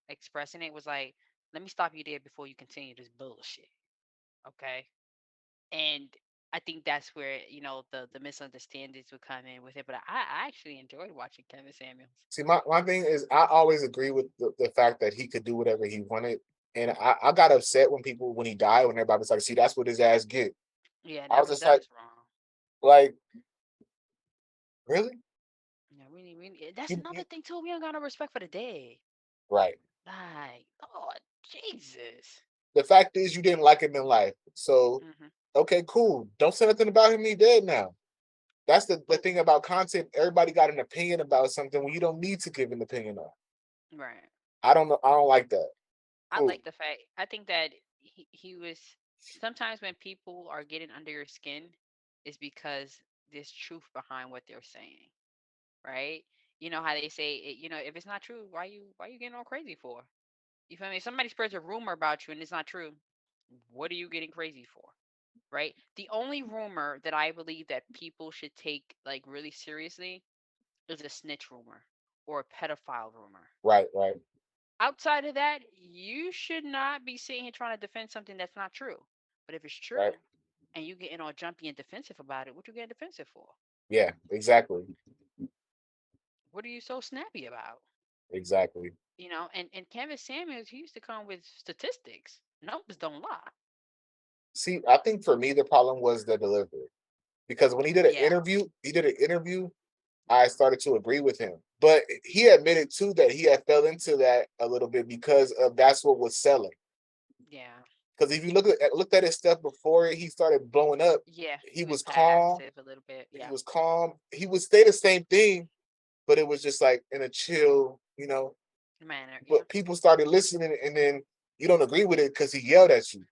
expressing it was like, let me stop you there before you continue this bullshit. Okay. And I think that's where the misunderstandings would come in with it. But I actually enjoyed watching Kevin Samuels. See, my thing is I always agree with the fact that he could do whatever he wanted. And I got upset when he died, when everybody was like, see, that's what his ass get. Yeah, I was just that like, was wrong. really? Yeah, that's You another thing too. We don't got no respect for the dead. right. Like, oh Jesus. The fact is you didn't like him in life. So Hmm. okay, cool. Don't say nothing about him, he dead now. That's the But thing about content. Everybody got an opinion about something when you don't need to give an opinion on. right. I don't know. I don't like that. I Cool. like the fact. I think that he was sometimes when people are getting under your skin is because there's truth behind what they're saying, right? You know how they say, if it's not true, why you getting all crazy for? You feel me? If somebody spreads a rumor about you and it's not true, what are you getting crazy for? Right? The only rumor that I believe that people should take like really seriously is a snitch rumor or a pedophile rumor. Right, right, Outside of that, you should not be sitting here trying to defend something that's not true. But if it's right. true and you getting all jumpy and defensive about it, what you getting defensive for? Yeah, exactly, What are you so snappy about? exactly. And Canvas Samuels, he used to come with statistics. Numbers don't lie. See, I think for me the problem was the delivery because when Yeah. he did an interview. I started to agree with him, but he admitted too that he had fell into that a little bit because of that's what was selling. Yeah. Because if you looked at his stuff before he started blowing up, Yeah. he He was was calm. passive a little bit. He Yeah. was calm. He would say the same thing, but it was just like in a chill, Manner. Yeah. But people started listening, and then you don't agree with it because he yelled at you.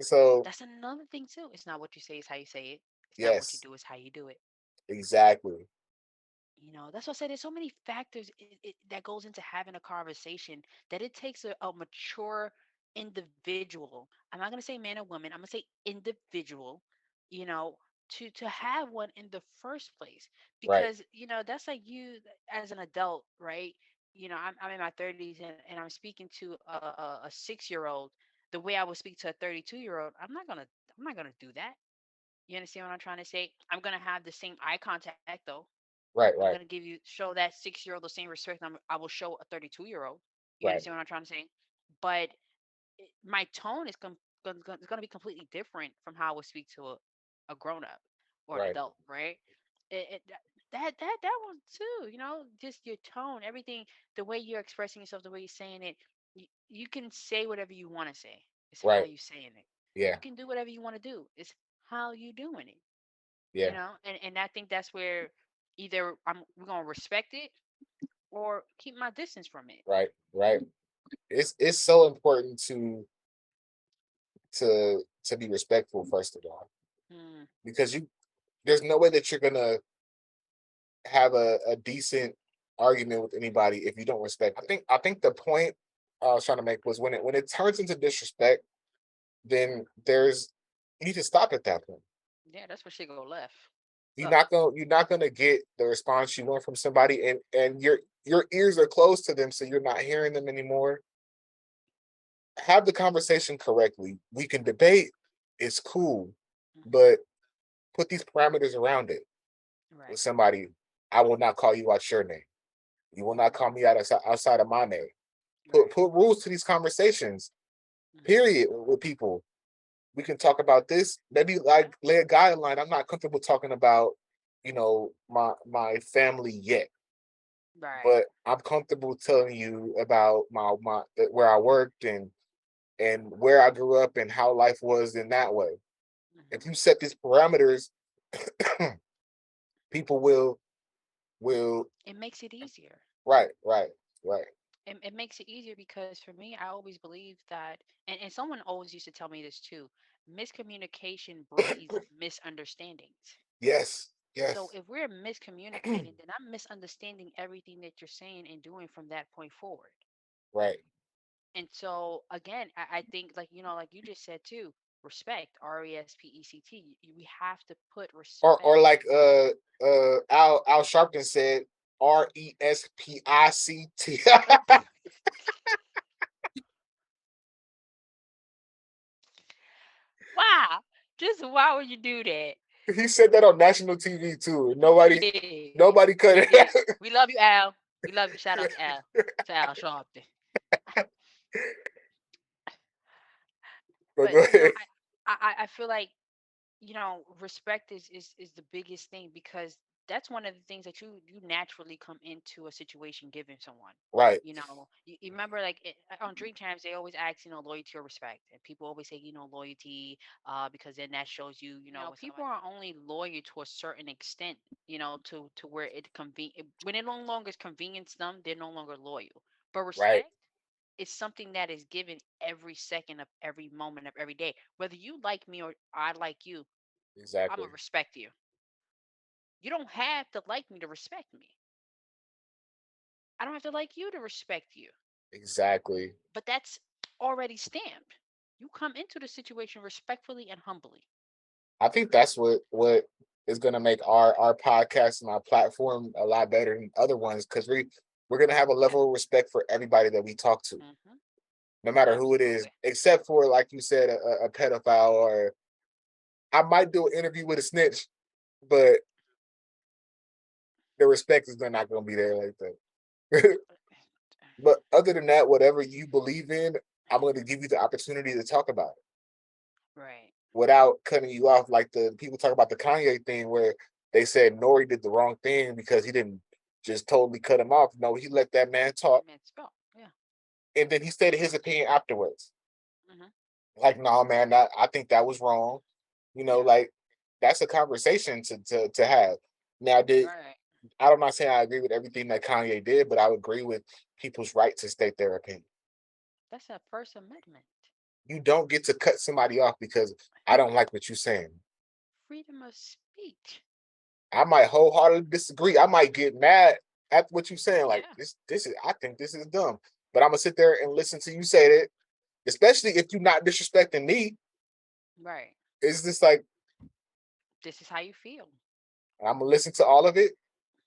So That's another thing too. It's not what you say, it's how you say it. It's not what you yes, do, it's how you do it. exactly. That's what I said. There's so many factors that goes into having a conversation that it takes a mature individual. I'm not gonna say man or woman. I'm gonna say individual. You know, to have one in the first place, Right, because that's like you as an adult, right? I'm in my 30s and I'm speaking to a 6-year old the way I would speak to a 32-year-old. I'm not gonna do that. You understand what I'm trying to say? I'm gonna have the same eye contact though. right, I'm gonna right, show that 6-year-old the same respect I will show a 32-year-old. You right, understand what I'm trying to say? But my tone is gonna be completely different from how I would speak to a grown up or an right, adult, right? That one too. Just your tone, everything, the way you're expressing yourself, the way you're saying it. You can say whatever you want to say. It's how right. you saying it. Yeah, You can do whatever you want to do. It's how you doing it. yeah. And I think that's where either we're gonna respect it or keep my distance from it. Right, right. It's so important to be respectful first of all, Mm, because there's no way that you're gonna have a decent argument with anybody if you don't respect. I think the point I was trying to make was when it turns into disrespect, then there's you need to stop at that point. yeah, that's where shit go left. You're Ugh. not gonna you're not gonna get the response you want from somebody, and your ears are closed to them, so you're not hearing them anymore. Have the conversation correctly. We can debate, it's cool, Hmm. but put these parameters around it Right. with somebody. I will not call you out your name. You will not Hmm. call me out outside of my name. Put Right. put rules to these conversations. Hmm. Period. With people, we can talk about this. Maybe like lay a guideline. I'm not comfortable talking about, my family yet, Right. but I'm comfortable telling you about my where I worked and where I grew up and how life was in that way. If Hmm. you set these parameters, people will It makes it easier. right, right, right, It makes it easier because for me, I always believe that, and someone always used to tell me this too: miscommunication breeds misunderstandings. yes, So yes, if we're miscommunicating, then I'm misunderstanding everything that you're saying and doing from that point forward. right. And so again, I think like like you just said too, respect, RESPECT. We have to put Or respect. like Al Sharpton said, RESPICT. Wow, just why would you do that? He said that on national TV too. He Nobody cut he it. did. We love you, Al. We love you. Shout out to Al Sharpton. But But go ahead. I feel like respect is the biggest thing because that's one of the things that you naturally come into a situation giving someone. Right, You remember like on Dream Times they always ask loyalty or respect, and people always say loyalty because then that shows when people are only loyal to a certain extent, to where when it no longer is convenience them, they're no longer loyal. But right, respect is something that is given every second of every moment of every day. Whether you like me or I like you, I'm exactly. gonna respect you. You don't have to like me to respect me. I don't have to like you to respect you. Exactly. But that's already stamped. You come into the situation respectfully and humbly. I think that's what is gonna make our podcast and our platform a lot better than other ones because we're gonna have a Yeah. level of respect for everybody that we talk to, Hmm. no matter who it is, Absolutely. except for like you said, a pedophile or I might do an interview with a snitch, but the respect is not gonna be there like that. But other than that, whatever you believe in, I'm gonna give you the opportunity to talk about it Right. without cutting you off. Like the people talk about the Kanye thing where they said Nori did the wrong thing because he didn't just totally cut him off. No, he let that man talk, That meant spell. Yeah. and then he stated his opinion afterwards. Hmm. Like, no, man, I think that was wrong. Yeah. Like that's a conversation to have. Now, did Right. I'm not saying I agree with everything that Kanye did, but I would agree with people's right to state their opinion. That's a First Amendment. You don't get to cut somebody off because I don't like what you're saying. Freedom of speech. I might wholeheartedly disagree. I might get mad at what you're saying. Like Yeah. this is I think this is dumb. But I'm gonna sit there and listen to you say that, especially if you're not disrespecting me. Right. It's just like This is how you feel. I'm gonna listen to all of it.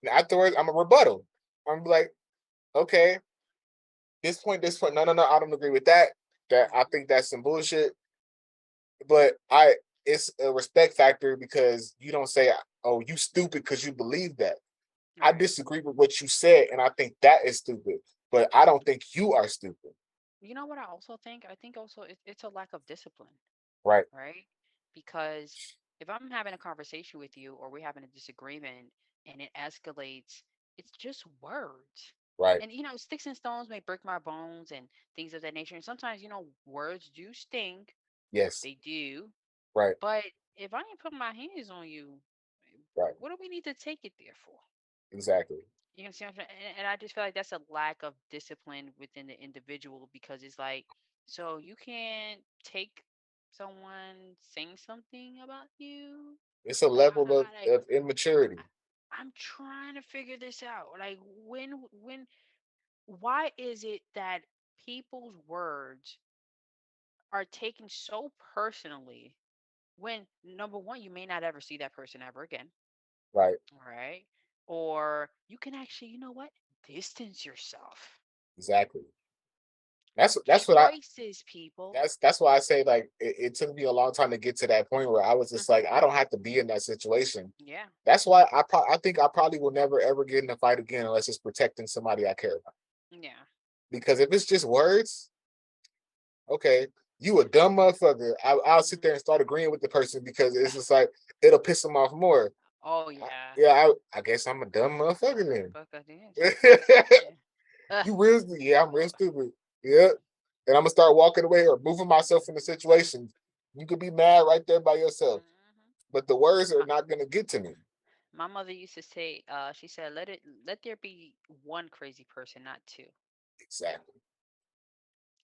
And afterwards, I'm a rebuttal. I'm like, okay, this point, no, no, no, I don't agree with that. That I Hmm. think that's some bullshit. But I it's a respect factor because you don't say, oh, you stupid because you believe that. I Right. disagree with what you said, and I think that is stupid. But I don't think you are stupid. You know what I also think? I think also it's a lack of discipline, Right, right? Because if I'm having a conversation with you or we're having a disagreement and it escalates, it's just words. right. And sticks and stones may break my bones and things of that nature. And sometimes, words do sting. Yes, They do. right, But if I ain't put my hands on you, right. what do we need to take it there for? Exactly. You can see what I'm saying? And I just feel like that's a lack of discipline within the individual because it's like, so you can't take someone saying something about you. It's a Like level of immaturity. I'm trying to figure this out. Like why is it that people's words are taken so personally when number one, you may not ever see that person ever again, Right. right? Or you can actually, you know what? Distance yourself. Exactly. That's what I Choices, people. that's why I say like it took me a long time to get to that point where I was just Hmm. like I don't have to be in that situation. Yeah. That's why I think I probably will never ever get in a fight again unless it's protecting somebody I care about. Yeah. Because if it's just words, okay, you a dumb motherfucker. I'll sit Hmm. there and start agreeing with the person because it's just like it'll piss them off more. Oh yeah. Yeah, I guess I'm a dumb motherfucker Fuck that is. then. Yeah. You real? Yeah, I'm real stupid. Yeah, and I'm gonna start walking away or moving myself in the situation. You could be mad right there by yourself, Hmm. but the words are My, not gonna get to me. my mother used to say, she said, let there be one crazy person, not two. Exactly.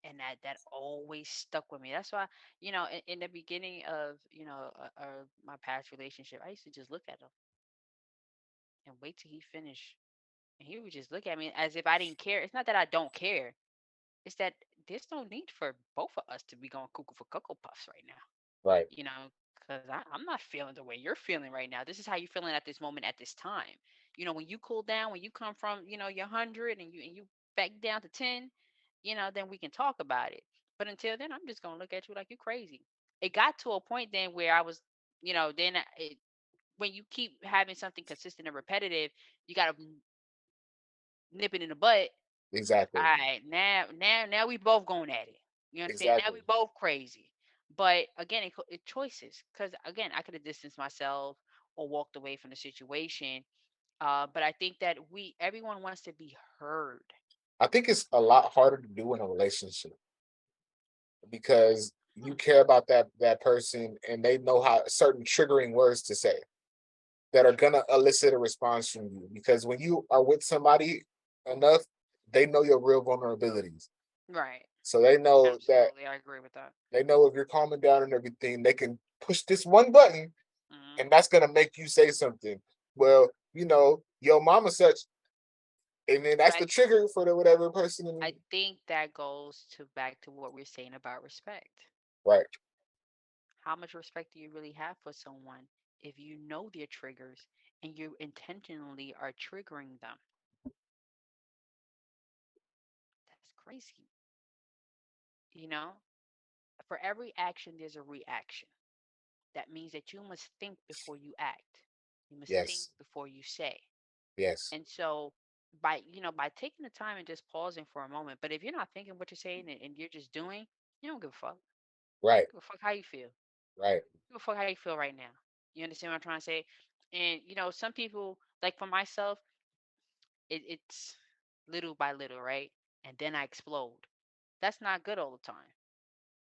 And that always stuck with me. That's why, in the beginning of, my past relationship, I used to just look at him and wait till he finished. And he would just look at me as if I didn't care. It's not that I don't care. It's that there's no need for both of us to be going cuckoo for cocoa puffs right now. Right. Because I'm not feeling the way you're feeling right now. This is how you're feeling at this moment, at this time. When you cool down, when you come from, your 100 and you back down to 10, then we can talk about it. But until then, I'm just gonna look at you like you're crazy. It got to a point then where I was, then when you keep having something consistent and repetitive, you gotta nip it in the butt. All Exactly. right, now we both going at it. You understand? Now we Exactly. both crazy. But again, it choices. Because again, I could have distanced myself or walked away from the situation. But I think that everyone wants to be heard. I think it's a lot harder to do in a relationship because you Hmm. care about that person and they know how certain triggering words to say that are gonna elicit a response from you. Because when you are with somebody enough, they know your real vulnerabilities. Right. So they know that Absolutely, I agree with that. they know if you're calming down and everything, they can push this one button Hmm. and that's gonna make you say something. Well, yo, mama such And then that's But the trigger for the whatever person. I think that goes to back to what we're saying about respect. Right. How much respect do you really have for someone if you know their triggers and you intentionally are triggering them? That's crazy. You know, for every action, there's a reaction. That means that you must think before you act. You must think Yes. before you say. Yes. And so by taking the time and just pausing for a moment, but if you're not thinking what you're saying and you're just doing, you don't give a fuck. Right. Give a fuck how you feel. Right. Give a fuck how you feel right now. You understand what I'm trying to say? And some people, like for myself, it's little by little, right? And then I explode. That's not good all the time.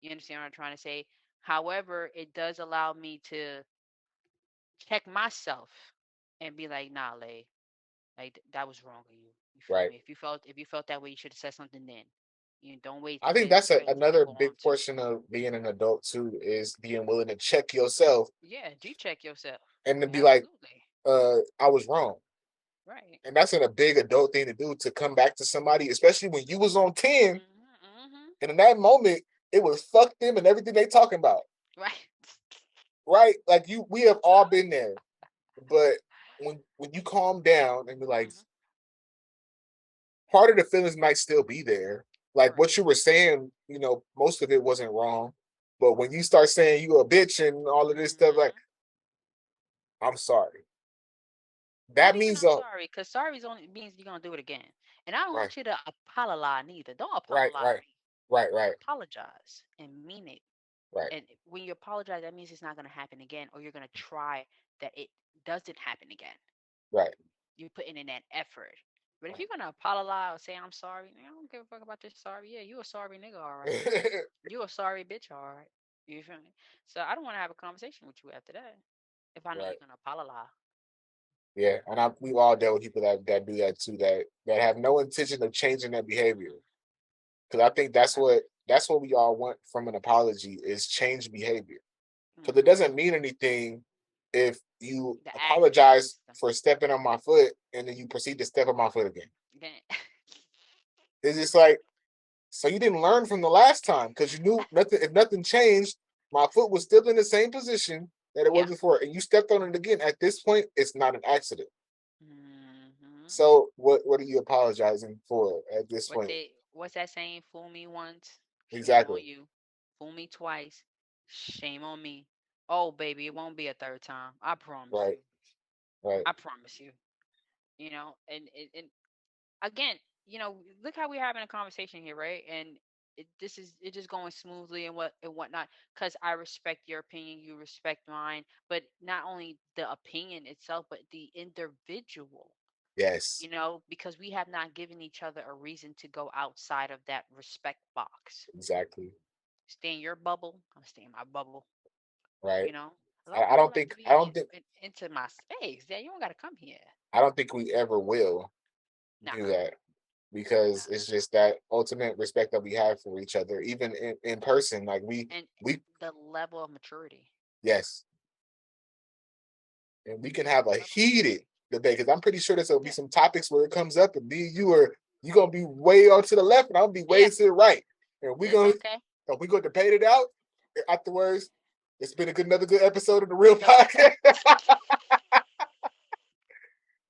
You understand what I'm trying to say? However, it does allow me to check myself and be like, nah, Lay, like that was wrong of you. You feel Right. me? If you felt that way, you should have said something then. You don't wait I to think feel that's triggered to another go big on to. portion of being an adult too, is being willing to check yourself Yeah, G check yourself. and to be like, Absolutely. I was wrong. Right. And that's a big adult thing to do, to come back to somebody, especially when you was on 10, Mm-hmm. and in that moment, it was fuck them and everything they talking about. Right. Right? Like we have all been there. But when you calm down and be like, Mm-hmm. part of the feelings might still be there. Like Right. what you were saying, most of it wasn't wrong. But when you start saying you a bitch and all of this stuff, like, Mm-hmm. I'm sorry. Not That even means I'm sorry, because sorry only means you're gonna do it again. And I don't right, want you to apologize neither. Don't right, apologize right, to me. right, right, Apologize and mean it. right, And when you apologize, that means it's not gonna happen again, or you're gonna try that it doesn't happen again. right. You're putting in that effort. But if you're gonna apologize or say I'm sorry, I don't give a fuck about your sorry. Yeah, you a sorry nigga, all right. You a sorry bitch, all right. You feel me? So I don't want to have a conversation with you after that if I know Right. you're gonna apologize. Yeah, and we've all dealt with people that do that too, that have no intention of changing their behavior. Mm-hmm. Because I think Right. that's what we all want from an apology, is change behavior. Because it Mm-hmm. doesn't mean anything if you The action apologize speaks them. for stepping on my foot and then you proceed to step on my foot again. Then It's just like, so you didn't learn from the last time, because you knew nothing. If nothing changed, my foot was still in the same position that it was yeah. before, and you stepped on it again. At this point, it's not an accident. Mm-hmm. So what are you apologizing for at this point? What's that saying? Fool me once, shame on Exactly. you. Fool me twice, shame on me. Oh baby, it won't be a third time. I promise Right. you. Right. I promise you. And again, look how we're having a conversation here, right? And it just going smoothly and whatnot. Because I respect your opinion, you respect mine, but not only the opinion itself, but the individual. Yes. Because we have not given each other a reason to go outside of that respect box. Exactly. Stay in your bubble. I'm staying in my bubble. Right. You know, a lot I, of I people don't like think to I be don't think into my space. Yeah, you don't got to come here. I don't think we ever will Nah, do that, nah. because it's just that ultimate respect that we have for each other, even in person. Like And we the level of maturity. yes, and we can have a Level of heated maturity. debate, because I'm pretty sure there's gonna be Yeah. some topics where it comes up, and you gonna be way on to the left, and I'm gonna be way Yeah. to the right, and It's okay. we gonna debate it out afterwards. It's been another good episode of the Real Podcast.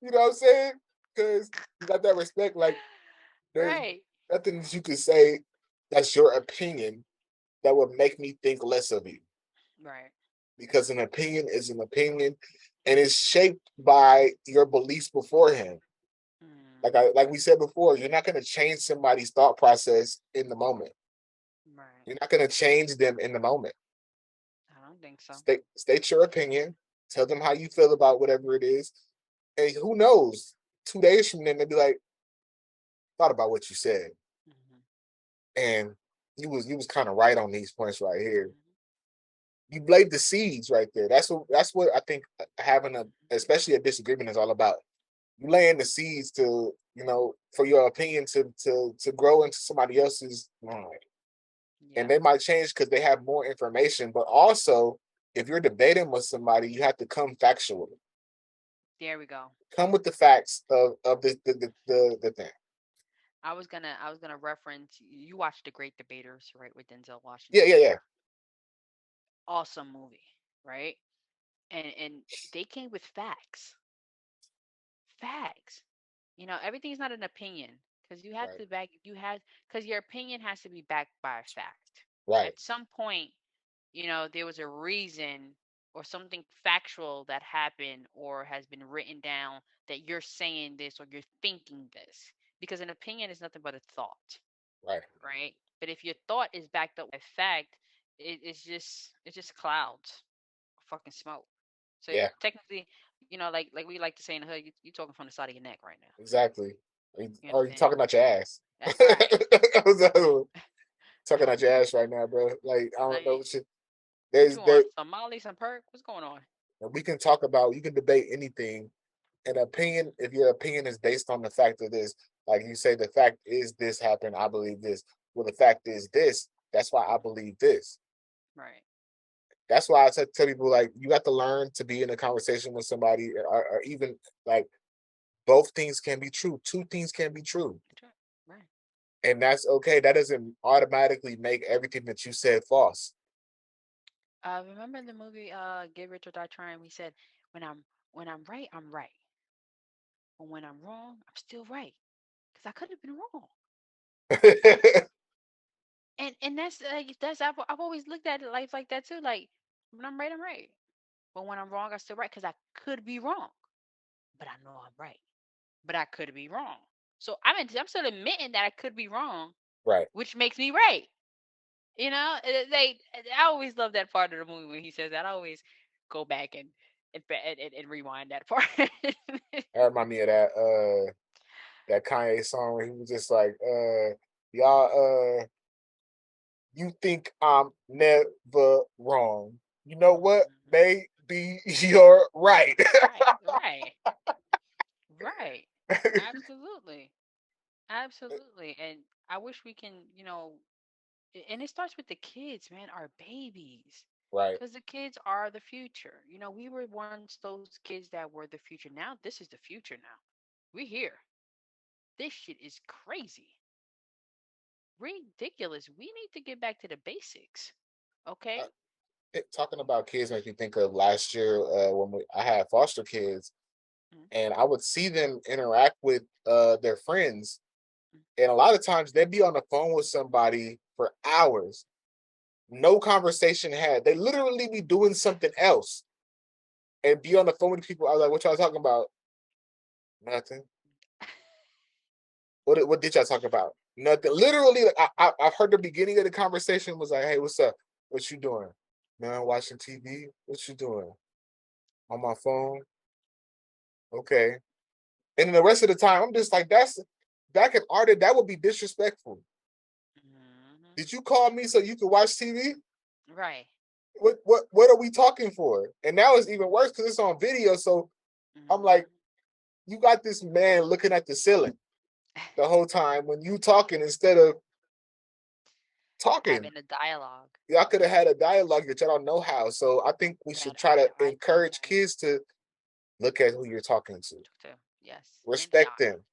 You know what I'm saying? Because you got that respect. Like, there's Right. nothing that you could say that's your opinion that would make me think less of you, Right. because an opinion is an opinion, and it's shaped by your beliefs beforehand. Mm-hmm. Like we said before, you're not going to change somebody's thought process in the moment. Right. You're not going to change them in the moment. I don't think so. State your opinion. Tell them how you feel about whatever it is, and who knows? 2 days from then, they'll be like, "Thought about what you said, Mm-hmm. and you was kind of right on these points right here." Mm-hmm. You laid the seeds right there. That's what I think having especially a disagreement is all about. You laying the seeds to, for your opinion to grow into somebody else's mind, and Yeah. they might change because they have more information. But also, if you're debating with somebody, you have to come factual. There we go. Come with the facts of the thing. I was gonna reference, you watched The Great Debaters, right, with Denzel Yeah, Washington. yeah, yeah. Awesome movie, right? And they came with facts. Facts. Everything's not an opinion, because Right, because your opinion has to be backed by a fact. right, At some point, there was a reason or something factual that happened or has been written down that you're saying this or you're thinking this. Because an opinion is nothing but a thought, right. right? But if your thought is backed up by fact, it's just clouds, fucking smoke. So Yeah, technically, like we like to say in the hood, you talking from the side of your neck right now. exactly. You Or you understand? talking out your ass. Right. That was the other one. Talking out your ass right now, bro. Like I don't know Like, what shit. what There's you there. want? Some Molly, some perk? What's going on? We can talk about. You can debate anything. An opinion. If your opinion is based on the fact of this, like you say, the fact is this happened. I believe this. Well, the fact is this. That's why I believe this. Right. That's why I tell people like you have to learn to be in a conversation with somebody, or even like both things can be true. Two things can be true, That's right. Right. and that's okay. That doesn't automatically make everything that you said false. Remember the movie Get Rich or Die Trying? We said when I'm right, I'm right. But when I'm wrong, I'm still right. Because I could have been wrong. And that's I've always looked at it life like that too. Like, when I'm right, I'm right. But when I'm wrong, I'm still right because I could be wrong. But I know I'm right. But I could be wrong. So I'm still admitting that I could be wrong, Right. which makes me right. I always love that part of the movie when he says that. I always go back and rewind that part. That remind me of that Kanye song where he was just like, y'all you think I'm never wrong. You know what? Mhm. Maybe you're right. Right, right, right. Absolutely, absolutely. And I wish we can, and it starts with the kids, man, our babies. Right, Because the kids are the future. We were once those kids that were the future. Now, this is the future now. We here. This shit is crazy. Ridiculous. We need to get back to the basics. uh, Okay? talking about kids makes me think of last year when I had foster kids, Mhm, and I would see them interact with their friends, mhm. and a lot of times they'd be on the phone with somebody for hours, no conversation had. They literally be doing something else and be on the phone with people. I was like, "What y'all talking about? Nothing. What did y'all talk about? Nothing." Literally, like, I've heard the beginning of the conversation was like, "Hey, what's up? What you doing? Man, watching TV. What you doing? On my phone. Okay." And then the rest of the time, I'm just like, "That's back in art. That would be disrespectful. Mhm. Did you call me so you could watch TV? Right. What are we talking for?" And now it's even worse because it's on video. So I'm like, Mhm. "You got this man looking at the ceiling the whole time when you talking instead of talking." Having a dialogue. Y'all could have had a dialogue that y'all don't know how. So I think we You should had try to eye encourage contact. kids to look at who you're talking to, Too. Yes. In the respect eye. them,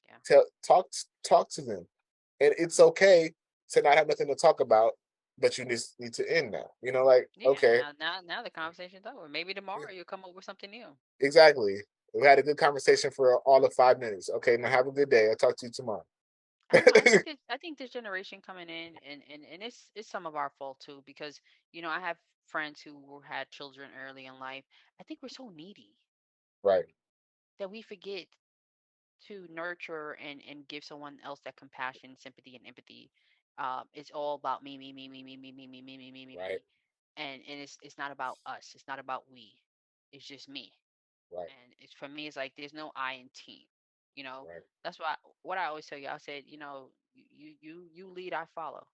Yeah. talk to them, and it's okay to not have nothing to talk about, but you just need to end now. Like Yeah. okay, Now the conversation's over. Maybe tomorrow you'll come up with something new. exactly. We had a good conversation for all of 5 minutes. Okay, now have a good day. I'll talk to you tomorrow. I think this generation coming in, and it's some of our fault too, because I have friends who had children early in life. I think we're so needy Right, that we forget to nurture and give someone else that compassion, sympathy, and empathy. It's all about me, me, me, me, me, me, me, me, me, me, me, me, right, me, and it's not about us. It's not about we. It's just me. right, And it's for me. It's like there's no I in team. You know. right, That's what I always tell you. I said, you lead, I follow,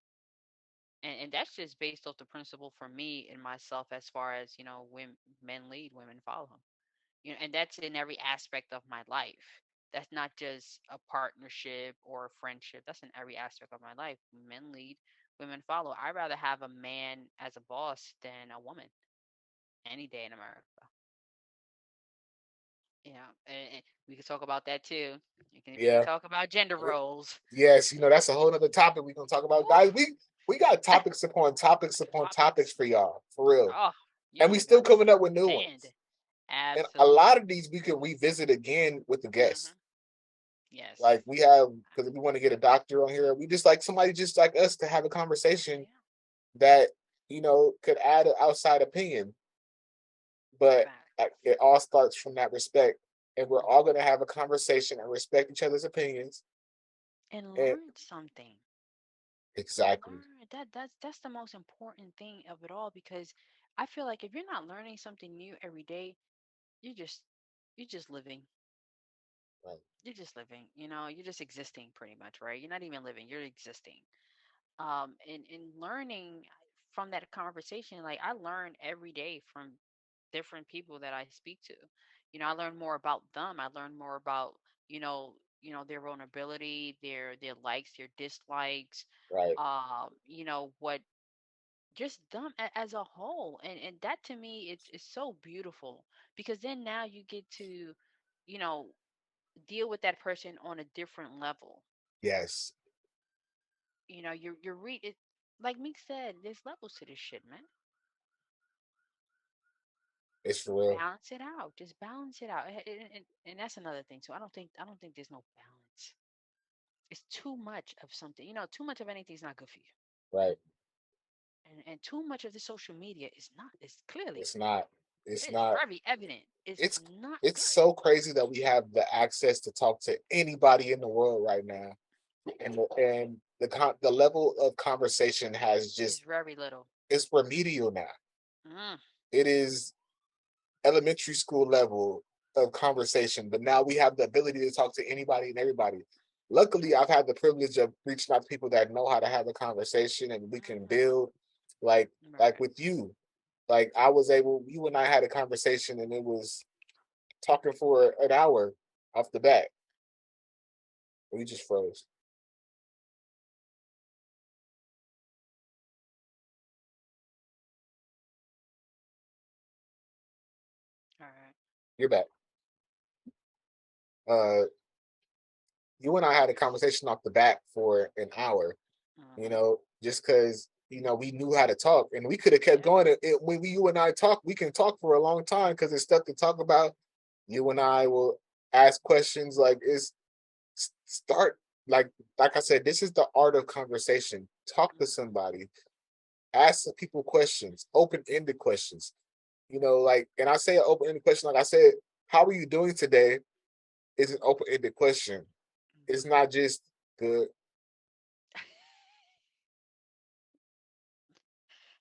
and that's just based off the principle for me and myself, as far as when men lead, women follow. And that's in every aspect of my life. That's not just a partnership or a friendship. That's in every aspect of my life. Men lead, women follow. I'd rather have a man as a boss than a woman any day in America. and we can talk about that too. We can Yeah. talk about gender roles. Yes, that's a whole other topic we're gonna talk about. Woo! Guys, we got topics upon topics upon topics Topics. for y'all, for real. Oh, you And we don't still got to coming up with new understand. ones. And a lot Absolutely. of these we can revisit again with the Hmm. guests. Yes. Like we have, because we want to get a doctor on here. We just like somebody just like us to have a conversation Yeah. that could add an outside opinion. But Fact. it all starts from that respect, and we're all Hmm. gonna have a conversation and respect each other's opinions. And And learn something. exactly, Learn that's the most important thing of it all, because I feel like if you're not learning something new every day, you just you're just living. right, You're just living. You're just existing pretty much, right? You're not even living. You're existing. And learning from that conversation, like I learn every day from different people that I speak to. I learn more about them. I learn more about you know their vulnerability, their likes, their dislikes, right. what just them as a whole. And that to me, it's so beautiful, because then now you get to you know deal with that person on a different level. Yes, You're it, like Meek said, there's levels to this shit, man. it's for real. Balance it out. Just balance it out. And that's another thing. So I don't think there's no balance. It's too much of something. Too much of anything is not good for you. Right. And too much of the social media is not. It's clearly, It's not. It's it's not. very evident. It's It's not it's good. so crazy that we have the access to talk to anybody in the world right now, and the level of conversation has It's just very little. it's remedial now. Mm, It is elementary school level of conversation, but now we have the ability to talk to anybody and everybody. Luckily, I've had the privilege of reaching out to people that know how to have a conversation and we can mm-hmm. build like Right. with you. Like I was able, you and I had a conversation and it was talking for an hour off the bat. We just froze. All right. You're back. Uh, you and I had a conversation off the bat for an hour. Mm-hmm. Just because we knew how to talk, and we could have kept Yeah. going. When you and I talk, we can talk for a long time because there's stuff to talk about. You and I will ask questions like it's start like I said, this is the art of conversation. Talk to Mm-hmm. somebody, ask the people questions, open-ended questions. And I say an open-ended question, like I said, how are you doing today? Is an open-ended question. It's Mm-hmm. not just good,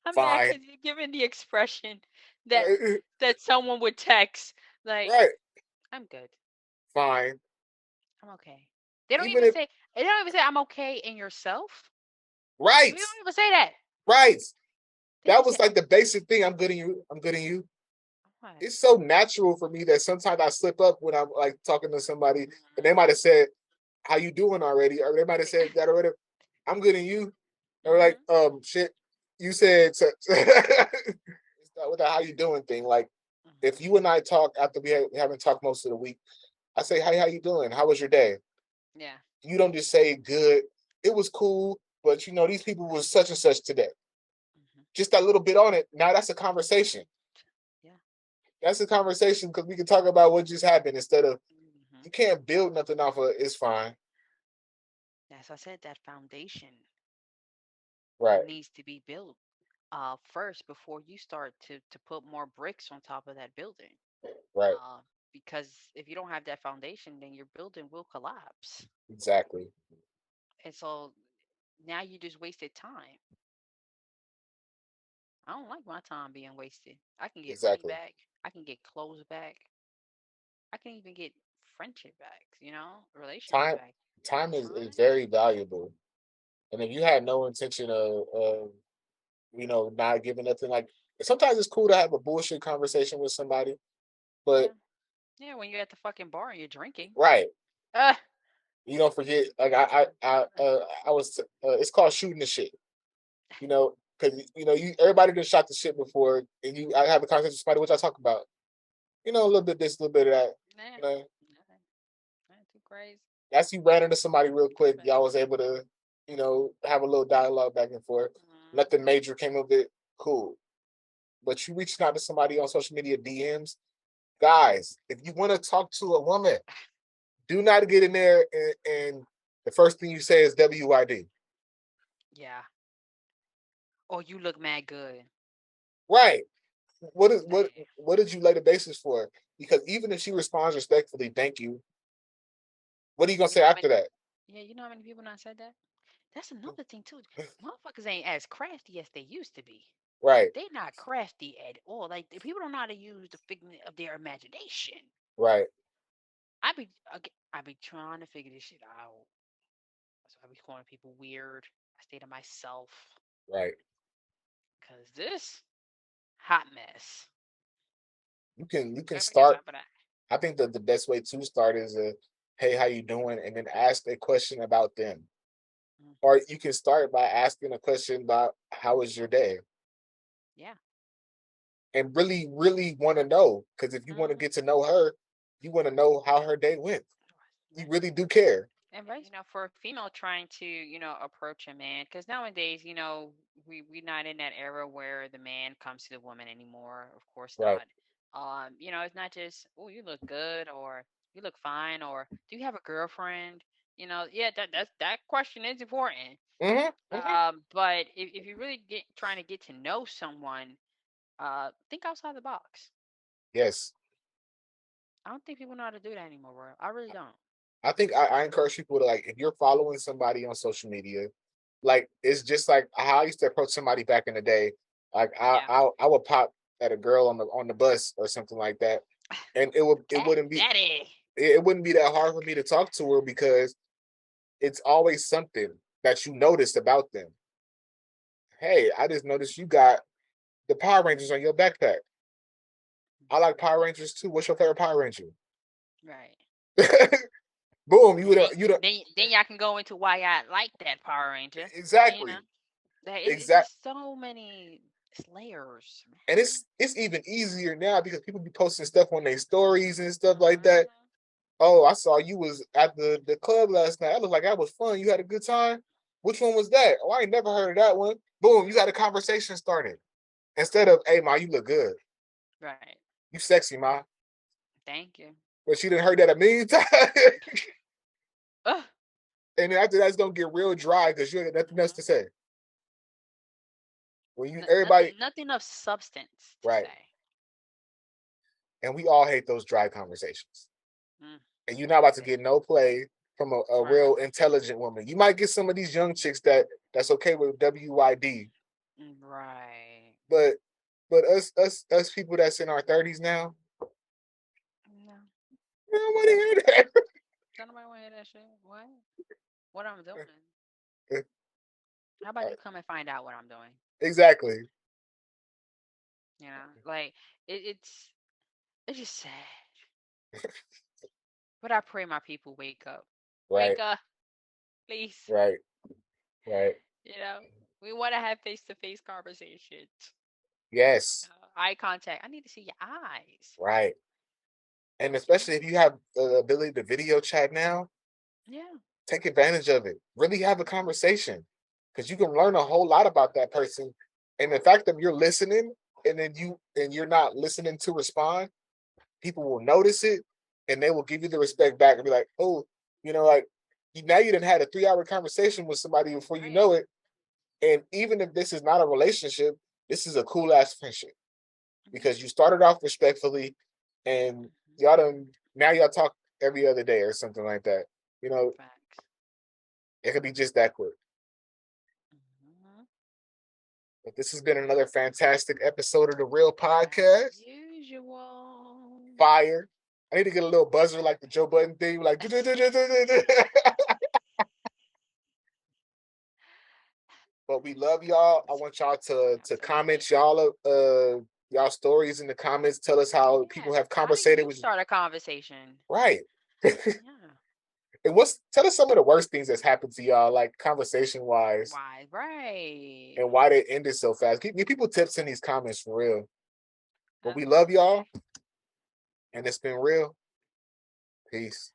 I'm mad fine, because you're giving the expression that right, that someone would text like, right, "I'm good. fine. I'm okay." They don't Even even if say. They don't even say, "I'm okay," in yourself. We right, don't even say that. right. They That just was say, like "I'm the good." basic thing. I'm good in you. I'm good in you. I'm like, It's so natural for me that sometimes I slip up when I'm like talking to somebody and they mm-hmm. might have said, "How you doing already?" Or they might have said that already. I'm good in you. Or like, Mm-hmm. shit, you said so, it's not with the how you doing thing. Like if Mm-hmm. you and I talk after we haven't talked most of the week, I say, "Hey, how you doing? How was your day?" Yeah. You don't just say good. It was cool, but these people was such and such today. Mm-hmm. Just that little bit on it. Now that's a conversation. Yeah. That's a conversation because we can talk about what just happened instead of Mm-hmm. you can't build nothing off of it's fine. As I said, that foundation Right, needs to be built first before you start to put more bricks on top of that building. right, Uh, because if you don't have that foundation, then your building will collapse. exactly, And so now you just wasted time. I don't like my time being wasted. I can get money exactly. back. I can get clothes back. I can even get friendship back, relationship Time back. time is Time? very valuable. And if you had no intention of not giving nothing like sometimes it's cool to have a bullshit conversation with somebody, but Yeah. Yeah, when you're at the fucking bar and you're drinking. right. Uh, You don't forget like I was it's called shooting the shit. Because you everybody done shot the shit before and I have a conversation with somebody which I talk about. A little bit this, a little bit of that. Nah, You know, not too crazy. that's you ran into somebody real quick. Y'all was able to, have a little dialogue back and forth. Nothing Mm-hmm. major came of it. Cool. But you reaching out to somebody on social media DMs, guys. If you want to talk to a woman, do not get in there and the first thing you say is WID. Yeah. Or you look mad good. Right. What is what Dang. what did you lay the basis for? Because even if she responds respectfully, thank you. What are you gonna You say know how after many? that? Yeah, you know how many people not said that? That's another thing too. Motherfuckers ain't as crafty as they used to be. Right. They not crafty at all. Like the people don't know how to use the figment of their imagination. Right. I be trying to figure this shit out. That's why I be calling people weird. I stay to myself Right. because this hot mess. You can Gotta get start. time for that. I think that the best way to start is hey, how you doing? And then ask a question about them. Hmm. Or you can start by asking a question about how was your day? Yeah. And really, really want to know. Because if you want to Hmm. get to know her, you want to know how her day went. You Yeah. really do care. And for a female trying to, approach a man, because nowadays, we're not in that era where the man comes to the woman anymore. Of course Right. not. It's not just, oh, you look good, or you look fine, or do you have a girlfriend? Yeah, that question is important. Mm-hmm. Mm-hmm. But if you really get trying to get to know someone, think outside the box. Yes. I don't think people know how to do that anymore, bro. I really don't. I think I encourage people to like if you're following somebody on social media, like it's just like how I used to approach somebody back in the day. Like Yeah. I would pop at a girl on the bus or something like that, and it Cat wouldn't be daddy. it wouldn't be that hard for me to talk to her because it's always something that you noticed about them. Hey, I just noticed you got the Power Rangers on your backpack. I like Power Rangers too. What's your favorite Power Ranger? Right. Boom, And then you would then y'all can go into why I like that Power Ranger. You know, exactly. it's Exact just so many layers, and man. it's even easier now because people be posting stuff on their stories and stuff like that. Hmm. Oh, I saw you was at the club last night. I looked like that was fun. You had a good time. Which one was that? Oh, I ain't never heard of that one. Boom, you got a conversation started. Instead of, hey ma, you look good. Right. You sexy, ma. Thank you. But she didn't heard that a million times. Ugh. And then after that's gonna get real dry because you ain't got nothing else to Hmm. say. When you everybody Nothing of substance to right. say. And we all hate those dry conversations. Mm. And you're not about to get no play from a Right. real intelligent woman. You might get some of these young chicks that's okay with WYD, Right. but us people that's in our 30s now, No. we don't want to hear that. Don't nobody want to hear that shit. What? What I'm doing? How about you come and find out what I'm doing? Exactly. Like it's just sad. But I pray my people wake up. Right. Wake up, please. Right. Right. You know, we want to have face to face conversations. Yes. Eye contact. I need to see your eyes. Right. And You know? especially if you have the ability to video chat now, Yeah. take advantage of it. Really have a conversation because you can learn a whole lot about that person. And the fact that you're listening and you're not listening to respond, people will notice it and they will give you the respect back and be like, oh, like now you done had a 3 hour conversation with somebody before you Right. know it. And even if this is not a relationship, this is a cool ass friendship Yeah. because you started off respectfully and Hmm. y'all done now y'all talk every other day or something like that. You know, Facts. it could be just that quick. Hmm. But this has been another fantastic episode of the Real As Podcast. usual. Fire. I need to get a little buzzer like the Joe Budden thing, like but we love y'all. I want y'all to Absolutely. comment y'all stories in the comments. Tell us how Yeah. people have How do you conversated with you. start a conversation? Right. Yeah. And tell us some of the worst things that's happened to y'all, like conversation wise, Why? Right. and why they ended so fast. Give people tips in these comments for real. But we love Absolutely. y'all, and it's been real. Peace.